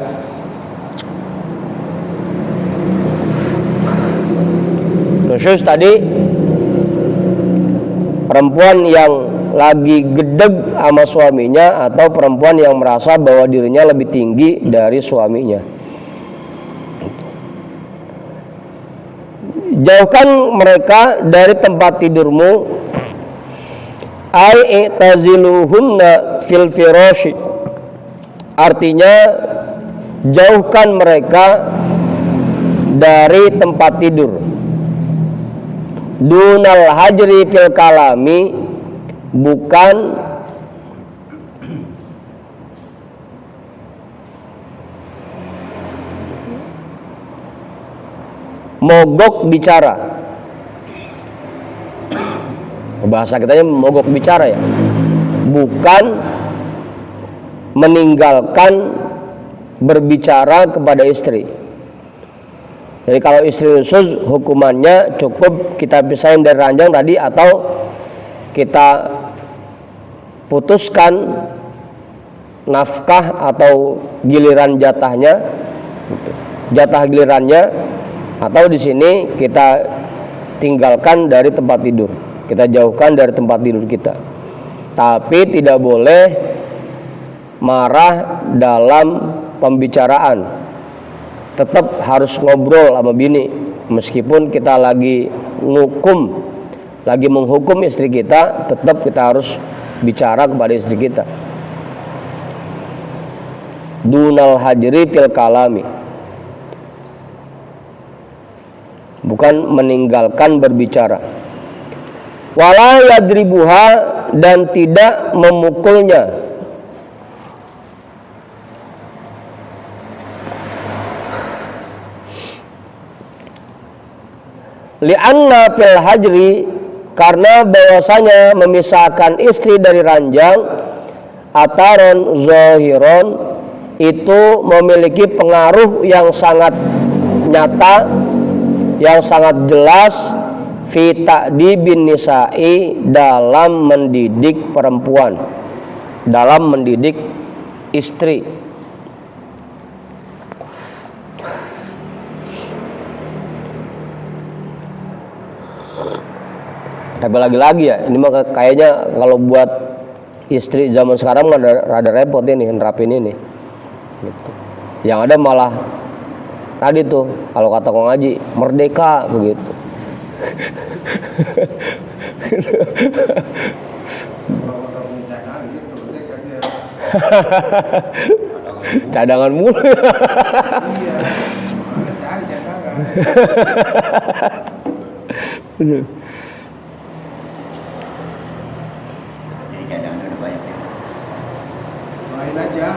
nusyuz tadi perempuan yang lagi gedeg sama suaminya atau perempuan yang merasa bahwa dirinya lebih tinggi dari suaminya. Jauhkan mereka dari tempat tidurmu, ai i'taziluhunna fil firashi, artinya jauhkan mereka dari tempat tidur. Dunal hajri fil kalami, bukan mogok bicara. Bahasa kitanya mogok bicara ya, bukan meninggalkan berbicara kepada istri. Jadi kalau istri nusyuz hukumannya cukup kita pisahin dari ranjang tadi, atau kita putuskan nafkah atau giliran jatahnya, jatah gilirannya, atau di sini kita tinggalkan dari tempat tidur, kita jauhkan dari tempat tidur kita. Tapi tidak boleh marah dalam pembicaraan. Tetap harus ngobrol sama bini, meskipun kita lagi menghukum istri kita, tetap kita harus bicara kepada istri kita. Dunal hajri fil kalami, bukan meninggalkan berbicara. Wala yadribuha, dan tidak memukulnya. Li'anna fil hajri, karena bahwasanya memisahkan istri dari ranjang, ataron zohiron, itu memiliki pengaruh yang sangat nyata, yang sangat jelas, fi ta'dibin nisa'i, dalam mendidik perempuan, dalam mendidik istri. Tapi lagi-lagi ya, ini mah kayaknya kalau buat istri zaman sekarang rada repot ini nerapin ini. Gitu. Yang ada malah tadi tuh kalau kata Kong Haji, merdeka begitu. Cadangan mulu. Iya. Main aja.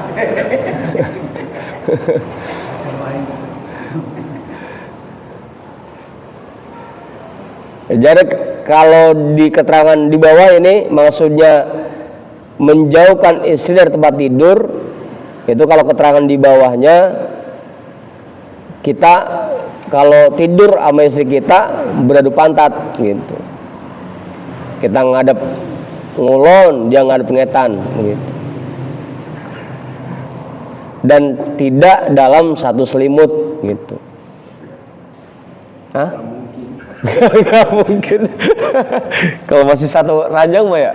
Jadi kalau di keterangan di bawah ini maksudnya menjauhkan istri dari tempat tidur, itu kalau keterangan di bawahnya kita kalau tidur sama istri kita beradu pantat gitu. Kita ngadep ngulon, dia ngadep ngetan gitu. Dan tidak dalam satu selimut gitu. Hah? Gak mungkin. Kalau masih satu ranjang mah ya.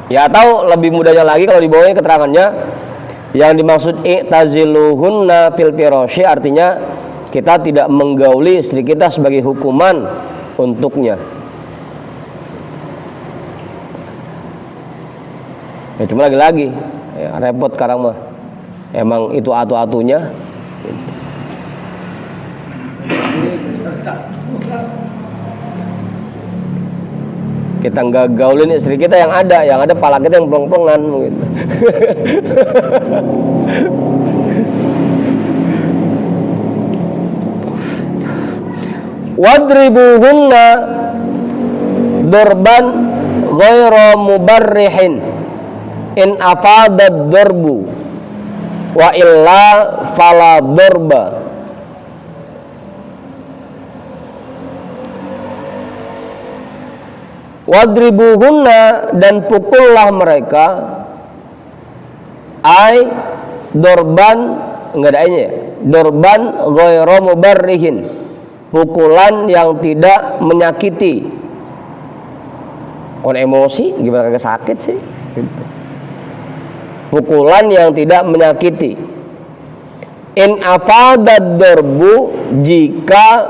Ya, atau lebih mudahnya lagi kalau di bawahnya keterangannya yang dimaksud i'taziluhunna fil firasyi, artinya kita tidak menggauli istri kita sebagai hukuman untuknya. Ya cuma lagi-lagi ya, repot sekarang mah. Emang itu atu-atunya. Kita nggak gaulin istri kita yang ada pala kita yang pelong-pelongan gitu. Wadribuhunna durban ghairu mubarrihin in afadad darbu wa illa fala darba. Wadribuhunna, dan pukullah mereka, ai dorban, enggak ada ya, dorban ghairu mubarrihin, pukulan yang tidak menyakiti. Kon emosi gimana kagak sakit sih gitu. Pukulan yang tidak menyakiti. In afadad darbu, jika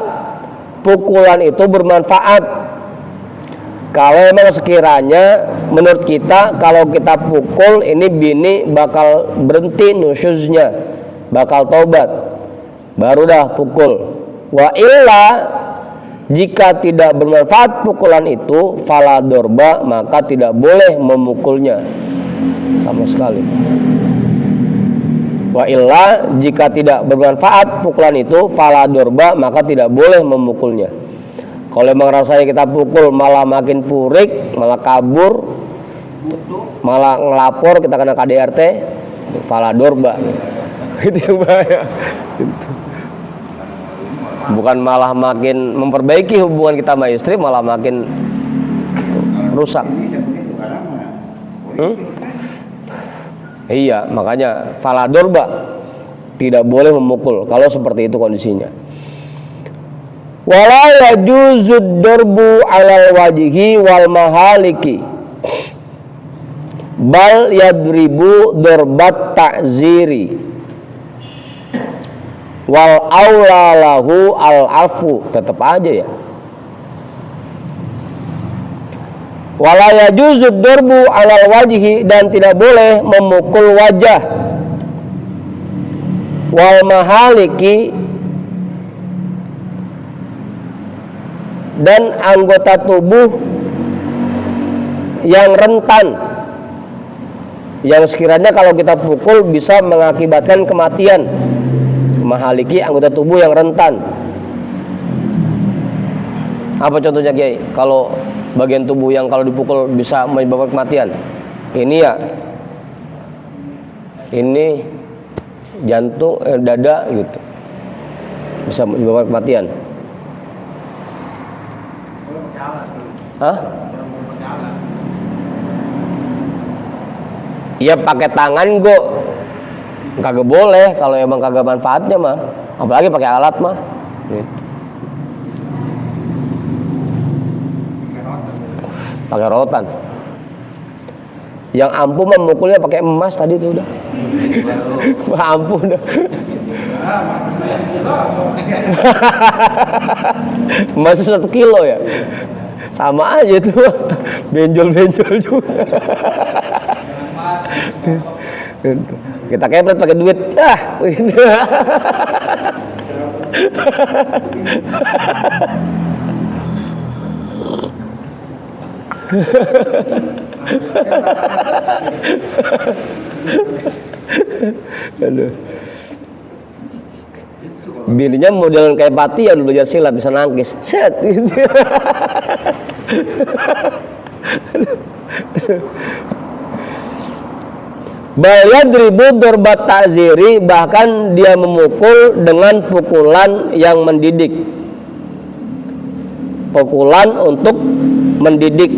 pukulan itu bermanfaat. Kalau memang sekiranya menurut kita kalau kita pukul ini bini bakal berhenti nusyuznya, bakal tobat, baru dah pukul. Wa illa, jika tidak bermanfaat pukulan itu, fala dorba, maka tidak boleh memukulnya sama sekali. Wa illa, jika tidak bermanfaat pukulan itu, fala dorba, maka tidak boleh memukulnya. Kalau emang rasanya kita pukul malah makin purik, malah kabur, malah ngelapor, kita kena KDRT, fala dorba. Itu yang bahaya. Bukan malah makin memperbaiki hubungan kita sama istri, malah makin rusak. Iya, makanya fala dorba, tidak boleh memukul kalau seperti itu kondisinya. Wala yajuzud darbu alal wajhi wal mahaliki, bal yadribu darbat ta'ziri wal aula lahu al afu. Tetap aja ya. Wala yajuzud darbu alal wajhi, dan tidak boleh memukul wajah, wal mahaliki, dan anggota tubuh yang rentan, yang sekiranya kalau kita pukul bisa mengakibatkan kematian. Mahaliki, anggota tubuh yang rentan. Apa contohnya Kiai? Kalau bagian tubuh yang kalau dipukul bisa menyebabkan kematian. Ini ya, ini jantung, dada gitu, bisa menyebabkan kematian. Hah? Iya pakai tangan kok kagak boleh kalau emang kagak manfaatnya mah, apalagi pakai alat mah. Gitu. Pakai rotan. Yang ampuh memukulnya pakai emas tadi tuh udah. Ampuh udah. Masih 1 kilo ya. Sama aja tuh, benjol-benjol juga. Kita kepret pakai duit, gitu. Aduh. Bininya modelan kayak Pati ya, dulu belajar silat bisa nangkis. Set gitu. Bal yadribu darbat ta'ziri, bahkan dia memukul dengan pukulan yang mendidik. Pukulan untuk mendidik.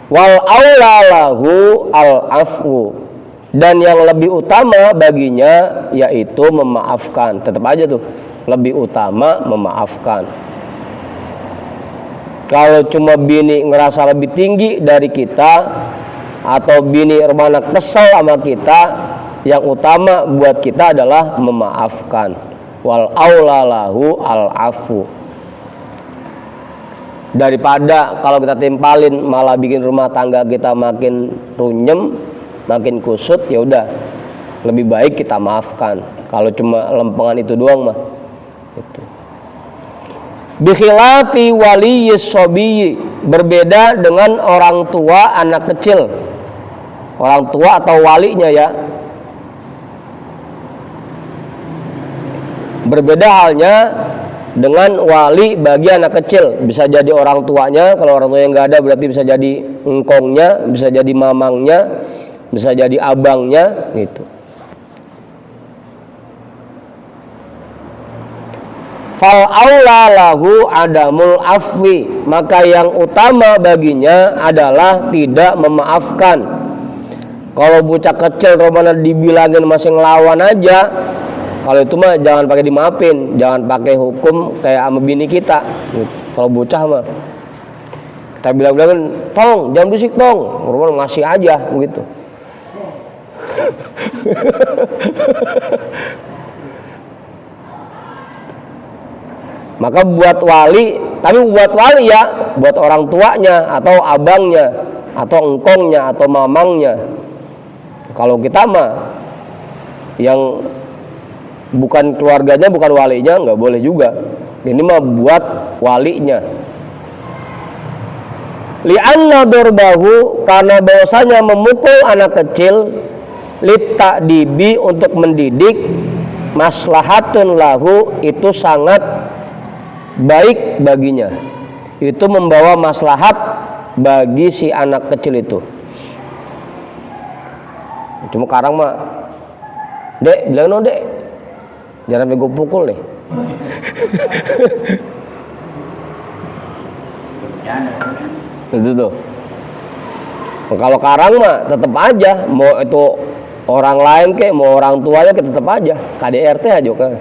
Wal aula lahu al afu, dan yang lebih utama baginya yaitu memaafkan. Tetap aja tuh, lebih utama memaafkan. Kalau cuma bini ngerasa lebih tinggi dari kita, atau bini rumana kesel sama kita, yang utama buat kita adalah memaafkan. Wal aula lahu al afu. Daripada kalau kita timpalin malah bikin rumah tangga kita makin runyem, makin kusut, ya udah lebih baik kita maafkan. Kalau cuma lempengan itu doang mah. Itu. Bi khilafi waliyis sobiyyi, berbeda dengan orang tua anak kecil. Orang tua atau walinya ya. Berbeda halnya dengan wali bagi anak kecil. Bisa jadi orang tuanya, kalau orang tuanya nggak ada berarti bisa jadi engkongnya, bisa jadi mamangnya, bisa jadi abangnya gitu. Fal aula lahu adamul afwi, maka yang utama baginya adalah tidak memaafkan. Kalau bocah kecil romana dibilangin masih ngelawan aja, kalau itu mah jangan pakai dimaafin, jangan pakai hukum kayak sama bini kita. Kalau bocah mah kita bilang-bilang, tong jangan berisik tong, romana ngasih aja begitu. Maka buat wali, tapi buat wali ya, buat orang tuanya atau abangnya atau engkongnya atau mamangnya. Kalau kita mah yang bukan keluarganya, bukan walinya, nggak boleh juga. Ini mah buat walinya. Li'anna darbahu, karena bahwasanya memukul anak kecil, litta'dibi, untuk mendidik, maslahatun lahu, itu sangat baik baginya, itu membawa maslahat bagi si anak kecil itu. Cuma sekarang mah, dek bilang no dek, jangan sampai gue pukul nih. Itu tuh. Kalau sekarang mah tetap aja, mau itu orang lain kek, mau orang tuanya kek, tetap aja KDRT aja kan,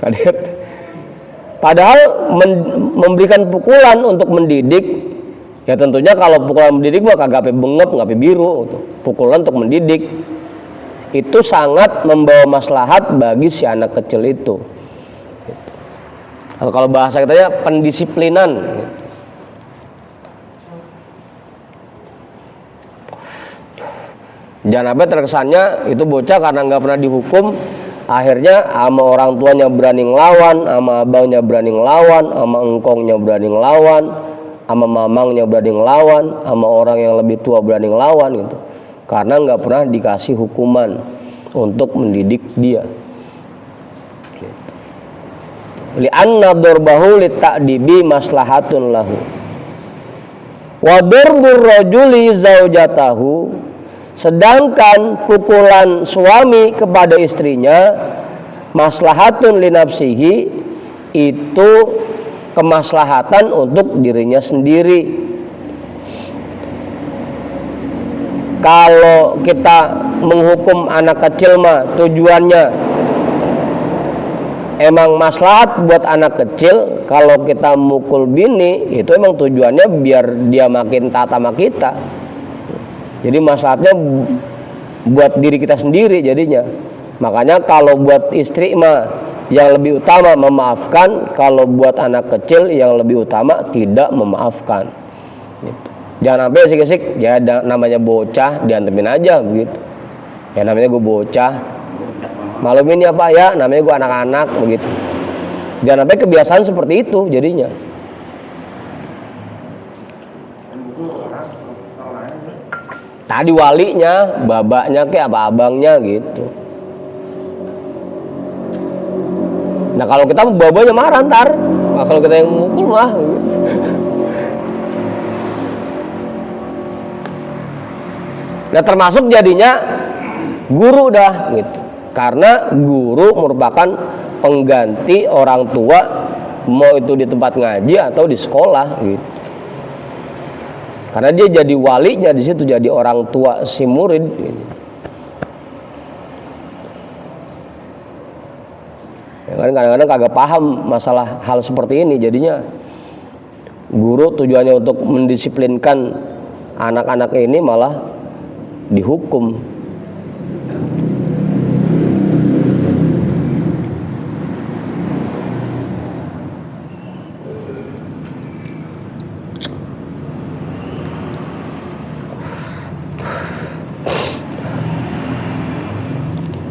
KDRT. Padahal memberikan pukulan untuk mendidik, ya tentunya kalau pukulan mendidik mah kagak ape bengep, nggak ape biru. Pukulan untuk mendidik itu sangat membawa maslahat bagi si anak kecil itu. Kalau bahasa katanya pendisiplinan. Jangan sampai terkesannya itu bocah karena nggak pernah dihukum, akhirnya sama orang tuanya berani ngelawan, sama abangnya berani ngelawan, sama engkongnya berani ngelawan, sama mamangnya berani ngelawan, sama orang yang lebih tua berani ngelawan gitu. Karena nggak pernah dikasih hukuman untuk mendidik dia. Li'anna darbahu litta'dibi maslahatun lahu. Wa darbur rajuli zaujatahu, sedangkan pukulan suami kepada istrinya maslahatun li nafsihi, itu kemaslahatan untuk dirinya sendiri. Kalau kita menghukum anak kecil mah tujuannya emang maslahat buat anak kecil. Kalau kita mukul bini itu emang tujuannya biar dia makin taat sama kita. Jadi maslahatnya buat diri kita sendiri jadinya. Makanya kalau buat istri mah yang lebih utama memaafkan, kalau buat anak kecil yang lebih utama tidak memaafkan. Gitu. Jangan sampai sik-sik ya, namanya bocah diantemin aja begitu. Ya namanya gue bocah. Malam ini apa ya? Namanya gue anak-anak begitu. Jangan sampai kebiasaan seperti itu jadinya. Tadi walinya, babaknya kayak apa abangnya gitu. Nah kalau kita babanya marah ntar, nah, kalau kita yang mukul mah gitu. Nah termasuk jadinya guru dah gitu, karena guru merupakan pengganti orang tua, mau itu di tempat ngaji atau di sekolah gitu. Karena dia jadi walinya di situ, jadi orang tua si murid. Gitu. Ya kan kadang-kadang kagak paham masalah hal seperti ini, jadinya guru tujuannya untuk mendisiplinkan anak-anak ini malah dihukum.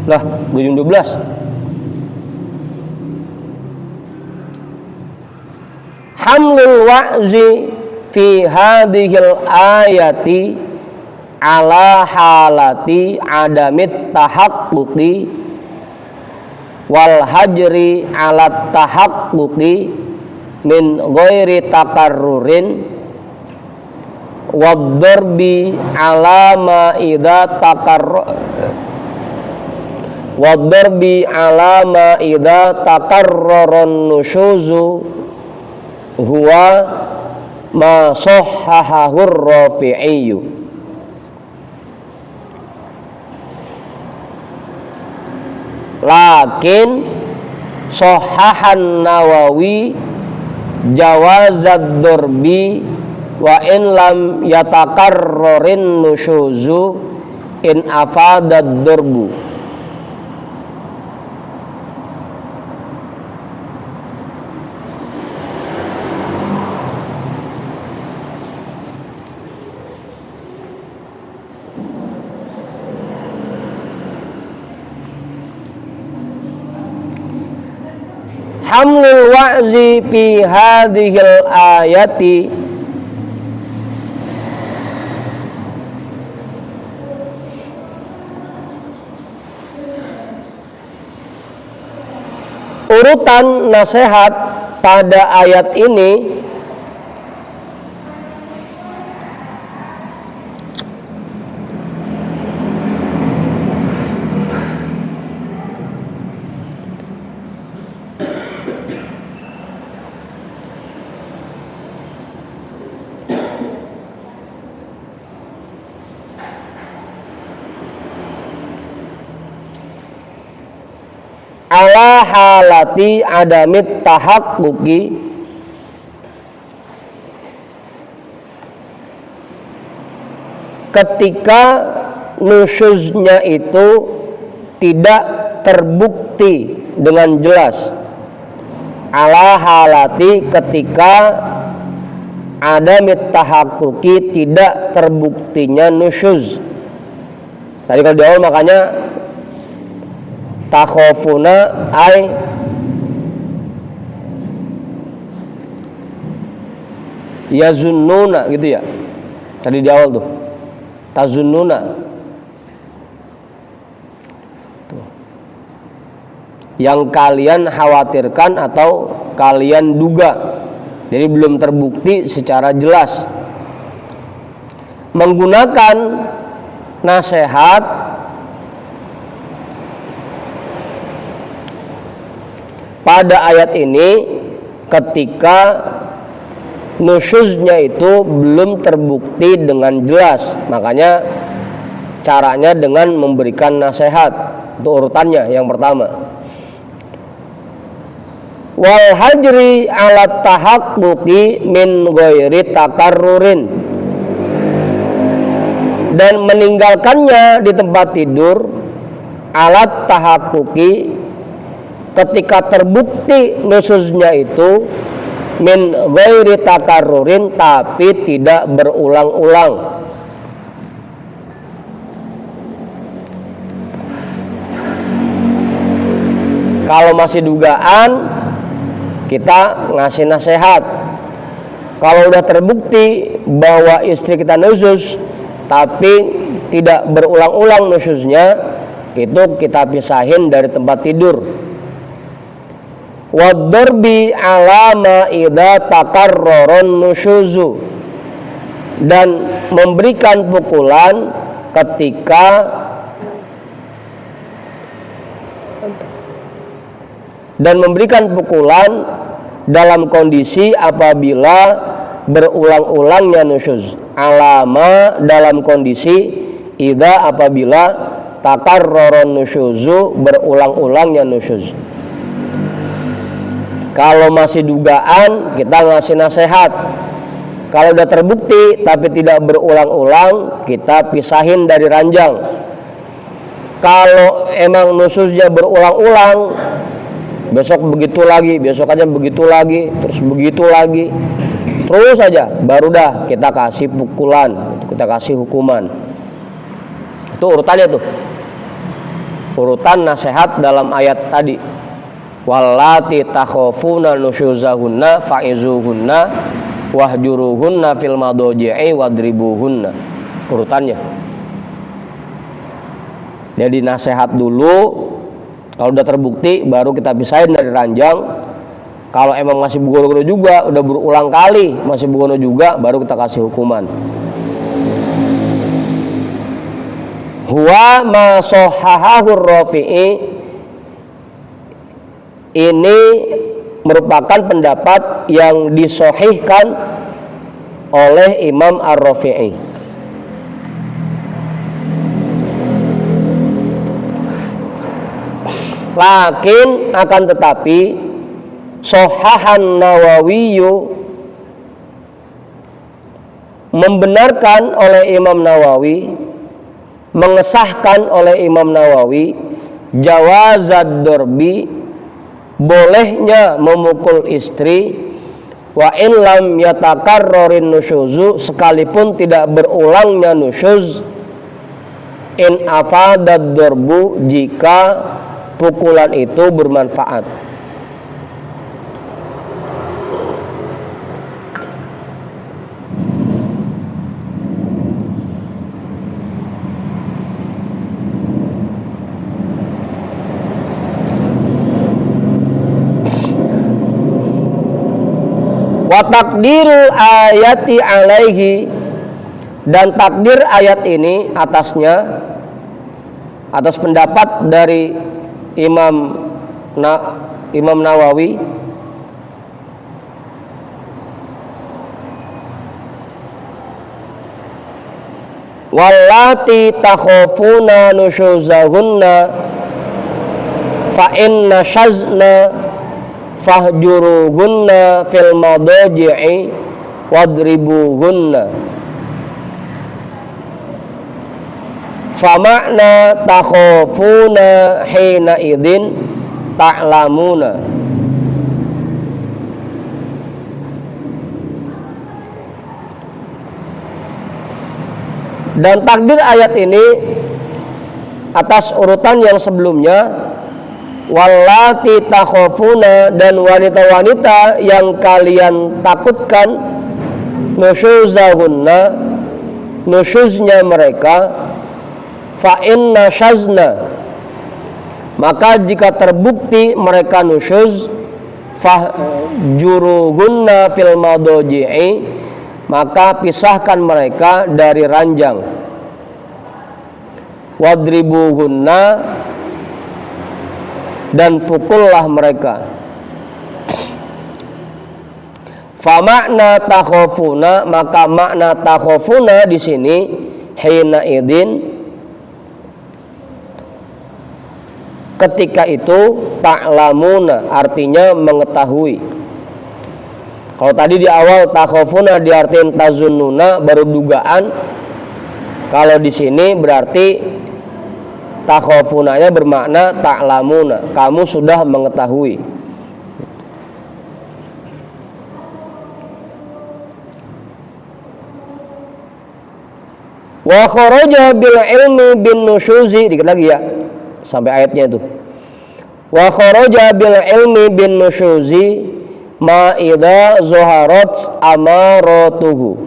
Lah, ujung 12. Hamlul wa'zi fi hadhil ayati ala halati adamit tahaqquqi wal hajri ala tahaqquqi min ghairi takarrurin wad darbi ala ma idza takarraran nusyuzu huwa ma sahhahur Rafi'i. Lakin sahahan Nawawi jawazad darbi wa in lam yatakarrarin nusyuzu in afadad darbu. Hamlul wa'zi fi hadhil ayati urutan nasihat pada ayat ini ala halati adamit tahaqquqi ketika nusyuznya itu tidak terbukti dengan jelas. Ala halati ketika adamit tahaqquqi tidak terbuktinya nusyuz. Tadi kalau di awal makanya takhafuna ay yazunnuna gitu ya. Tadi di awal tuh. Tazunnuna. Tuh. Yang kalian khawatirkan atau kalian duga. Jadi belum terbukti secara jelas. Menggunakan nasihat pada ayat ini ketika nusyuznya itu belum terbukti dengan jelas, makanya caranya dengan memberikan nasihat. Itu urutannya yang pertama. Wal hajri ala tahaqquqi min ghairi takarrurin, dan meninggalkannya di tempat tidur alat tahaqquqi ketika terbukti nusyuznya itu min ghairi takarrurin tapi tidak berulang-ulang. Kalau masih dugaan kita ngasih nasihat. Kalau udah terbukti bahwa istri kita nusyuz tapi tidak berulang-ulang nusyuznya, itu kita pisahin dari tempat tidur. Wadarbi ala ma idza takarraron nusyuzu, dan memberikan pukulan dalam kondisi apabila berulang-ulangnya nusyuz. Alama dalam kondisi idza apabila takarraron nusyuzu berulang-ulangnya nusyuz. Kalau masih dugaan kita ngasih nasihat. Kalau udah terbukti tapi tidak berulang-ulang, kita pisahin dari ranjang. Kalau emang nusyuznya berulang-ulang, besok begitu lagi, besokannya begitu lagi, terus begitu lagi, terus saja, baru dah kita kasih pukulan, kita kasih hukuman. Itu urutannya tuh. urutan nasihat dalam ayat tadi. Wallati takhafuna nusyuzahunna fa'izuhunna wahjuruhunna fil madaji'i wadribuhunna. Urutannya. Jadi nasihat dulu, kalau udah terbukti baru kita pisahin dari ranjang. Kalau emang masih bugono juga, udah berulang kali masih bugono juga, baru kita kasih hukuman. Huwa ma sahhahahu Rafi'i, ini merupakan pendapat yang disahihkan oleh Imam Ar-Rafi'i. Lakin akan tetapi Sohahan Nawawiyu, membenarkan oleh Imam Nawawi, mengesahkan oleh Imam Nawawi jawazad dorbi, bolehnya memukul istri, wa in lam yatakarrorin nusyuzu, sekalipun tidak berulangnya nusyuz, in afadad dorbu, jika pukulan itu bermanfaat. Wa takdirul ayati alaihi, dan takdir ayat ini atasnya, atas pendapat dari Imam Nawawi, wallati takhafuna nusyuzahunna fa inna syazna fahjuruhunna fil madaji'i wadribuhunna. Famakna takhafuna hina idin ta'lamuna. Dan takdir ayat ini atas urutan yang sebelumnya, wallati takhafuna, dan wanita-wanita yang kalian takutkan, nusyuzahunna, nusyuznya mereka, fa inna syazna, maka jika terbukti mereka nusyuz, fahjuruhunna fil madaji'i, maka pisahkan mereka dari ranjang, wadribuhunna, dan pukullah mereka. Fa makna takhafuna, maka makna takhafuna di sini hina idin, ketika itu, ta'lamuna, artinya mengetahui. Kalau tadi di awal takhafuna diartiin tazunnuna, baru dugaan. Kalau di sini berarti takhafunanya bermakna ta'lamuna, kamu sudah mengetahui. Wa kharaja bil ilmi bin nusyuzi, dikit lagi ya sampai ayatnya itu. Wa kharaja bil ilmi bin nusyuzi ma idza zaharat amaratuhu,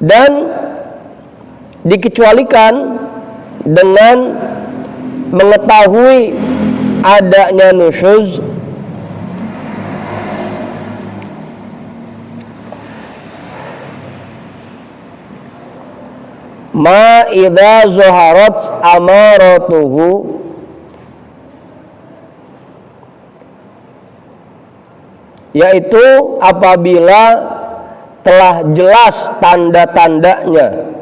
dan dikecualikan dengan mengetahui adanya nusyuz ma idza zaharat amaratuhu, yaitu apabila telah jelas tanda-tandanya.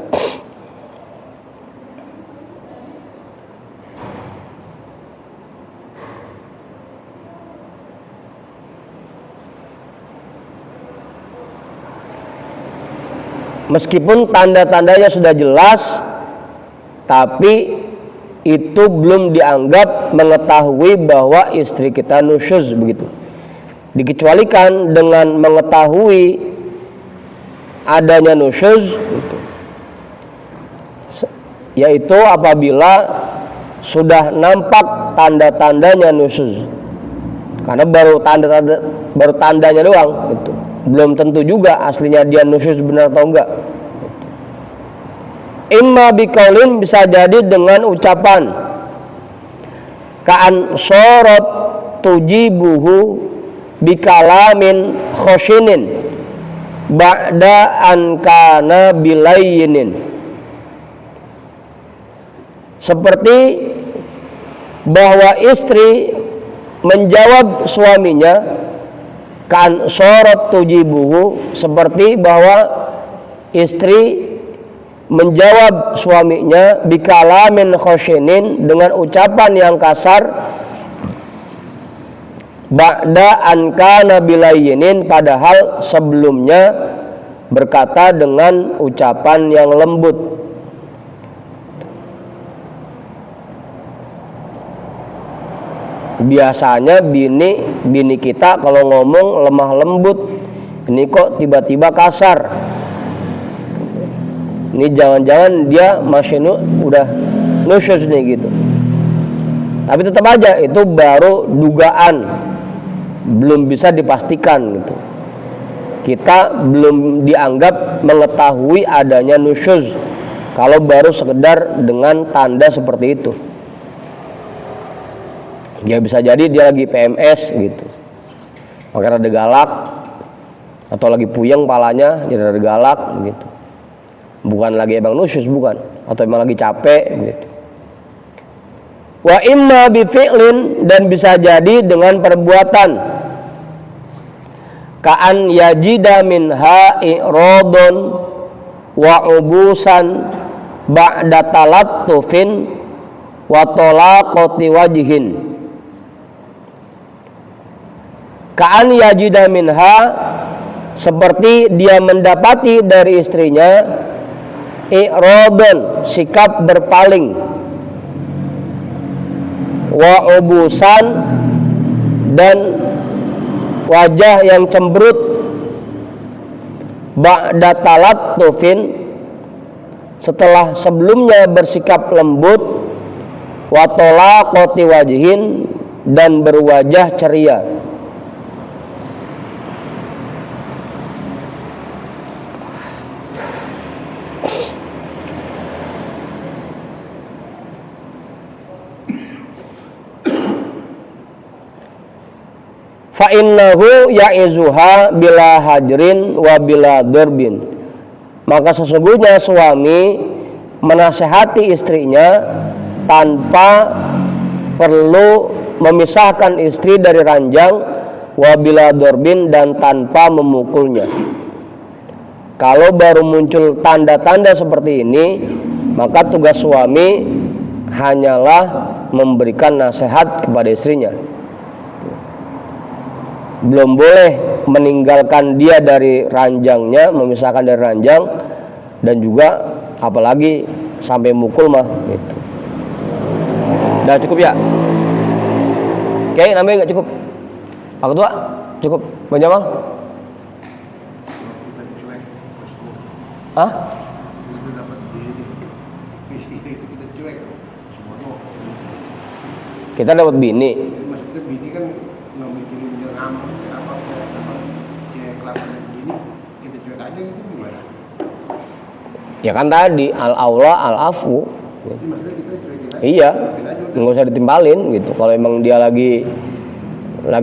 Meskipun tanda-tandanya sudah jelas, tapi itu belum dianggap mengetahui bahwa istri kita nusyuz, begitu. Dikecualikan dengan mengetahui adanya nusyuz yaitu apabila sudah nampak tanda-tandanya nusyuz. Karena baru tandanya doang gitu. Belum tentu juga aslinya dia nusyuz benar atau enggak. Imma biqaulin, bisa jadi dengan ucapan ka'an sorot tujibuhu bikalamin khoshinin ba'da an kana bilayinin, seperti bahwa istri menjawab suaminya, kan sorot tujibuhu, seperti bahwa istri menjawab suaminya bikalamin khoshinin, dengan ucapan yang kasar, ba'da an kana bilayinin, padahal sebelumnya berkata dengan ucapan yang lembut. Biasanya bini kita kalau ngomong lemah lembut, ini kok tiba-tiba kasar. Ini jangan-jangan dia masih udah nusyuz nih gitu. Tapi tetap aja itu baru dugaan, belum bisa dipastikan gitu. Kita belum dianggap mengetahui adanya nusyuz kalau baru sekedar dengan tanda seperti itu. Ya bisa jadi dia lagi PMS gitu, makanya rada galak, atau lagi puyeng palanya jadi rada galak gitu. Bukan lagi emang nusyuz, bukan, atau emang lagi capek gitu. Wa imma bi fi'lin, dan bisa jadi dengan perbuatan, ka'an yajida minha i'radun wa ubusan ba'da talattufin wa talaqati wajhin. Ka'an yajida minha, seperti dia mendapati dari istrinya i'radun, sikap berpaling, wa ubusan, dan wajah yang cemberut, ba'da talattufin, setelah sebelumnya bersikap lembut, wa talaqati wajhin, dan berwajah ceria. Fa innahu ya'izuha bila hajrin wa bila darbin, maka sesungguhnya suami menasehati istrinya tanpa perlu memisahkan istri dari ranjang, wa bila darbin, dan tanpa memukulnya. Kalau baru muncul tanda-tanda seperti ini, maka tugas suami hanyalah memberikan nasihat kepada istrinya. Belum boleh meninggalkan dia dari ranjangnya, memisahkan dari ranjang, dan juga apalagi sampai mukul mah gitu. Udah cukup ya? Oke, namanya nggak cukup. Pak Ketua, cukup. Bang Jamal? Hah? Kita dapat bini. Maksudnya bini kan nggak mikirin dia ngambek apa kayak kelakuan begini, kita cuek aja gitu gimana? Ya kan tadi al-aula al-afu. Jadi maksudnya kita cuekin aja. Iya, nggak usah ditimpalin gitu. Kalau emang dia lagi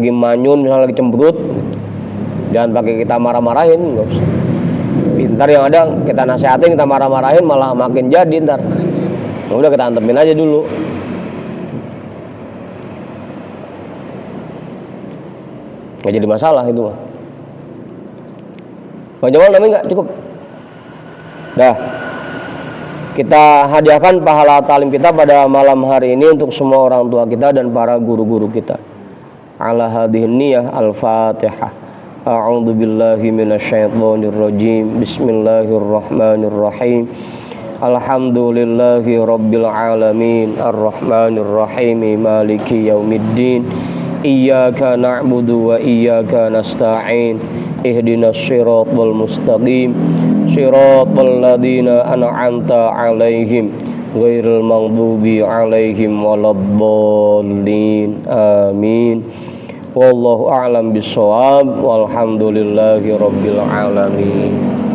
manyun, misalnya lagi cemberut, gitu, jangan pakai kita marah-marahin, nggak usah. Ntar yang ada kita nasihatin, kita marah-marahin, malah makin jadi ntar. Ya udah, kita antemin aja dulu. Nggak jadi masalah itu mah. Bang Jamal namanya nggak cukup. Dah, kita hadiahkan pahala talim kita pada malam hari ini untuk semua orang tua kita dan para guru-guru kita. Ala hadhihi niyah al-Fatihah. A'udzu billahi minasyaitonir rajim. Bismillahirrahmanirrahim. Alhamdulillahi rabbil alamin, arrahmanir rahim, maliki yaumiddin. Iyyaka na'budu wa iyyaka nasta'in. Ihdinas siratal mustaqim. siratal ladzina an'amta 'alaihim ghairil maghdubi 'alaihim waladdallin. Amin. Wallahu a'lam bishawab. Walhamdulillahi rabbil alamin.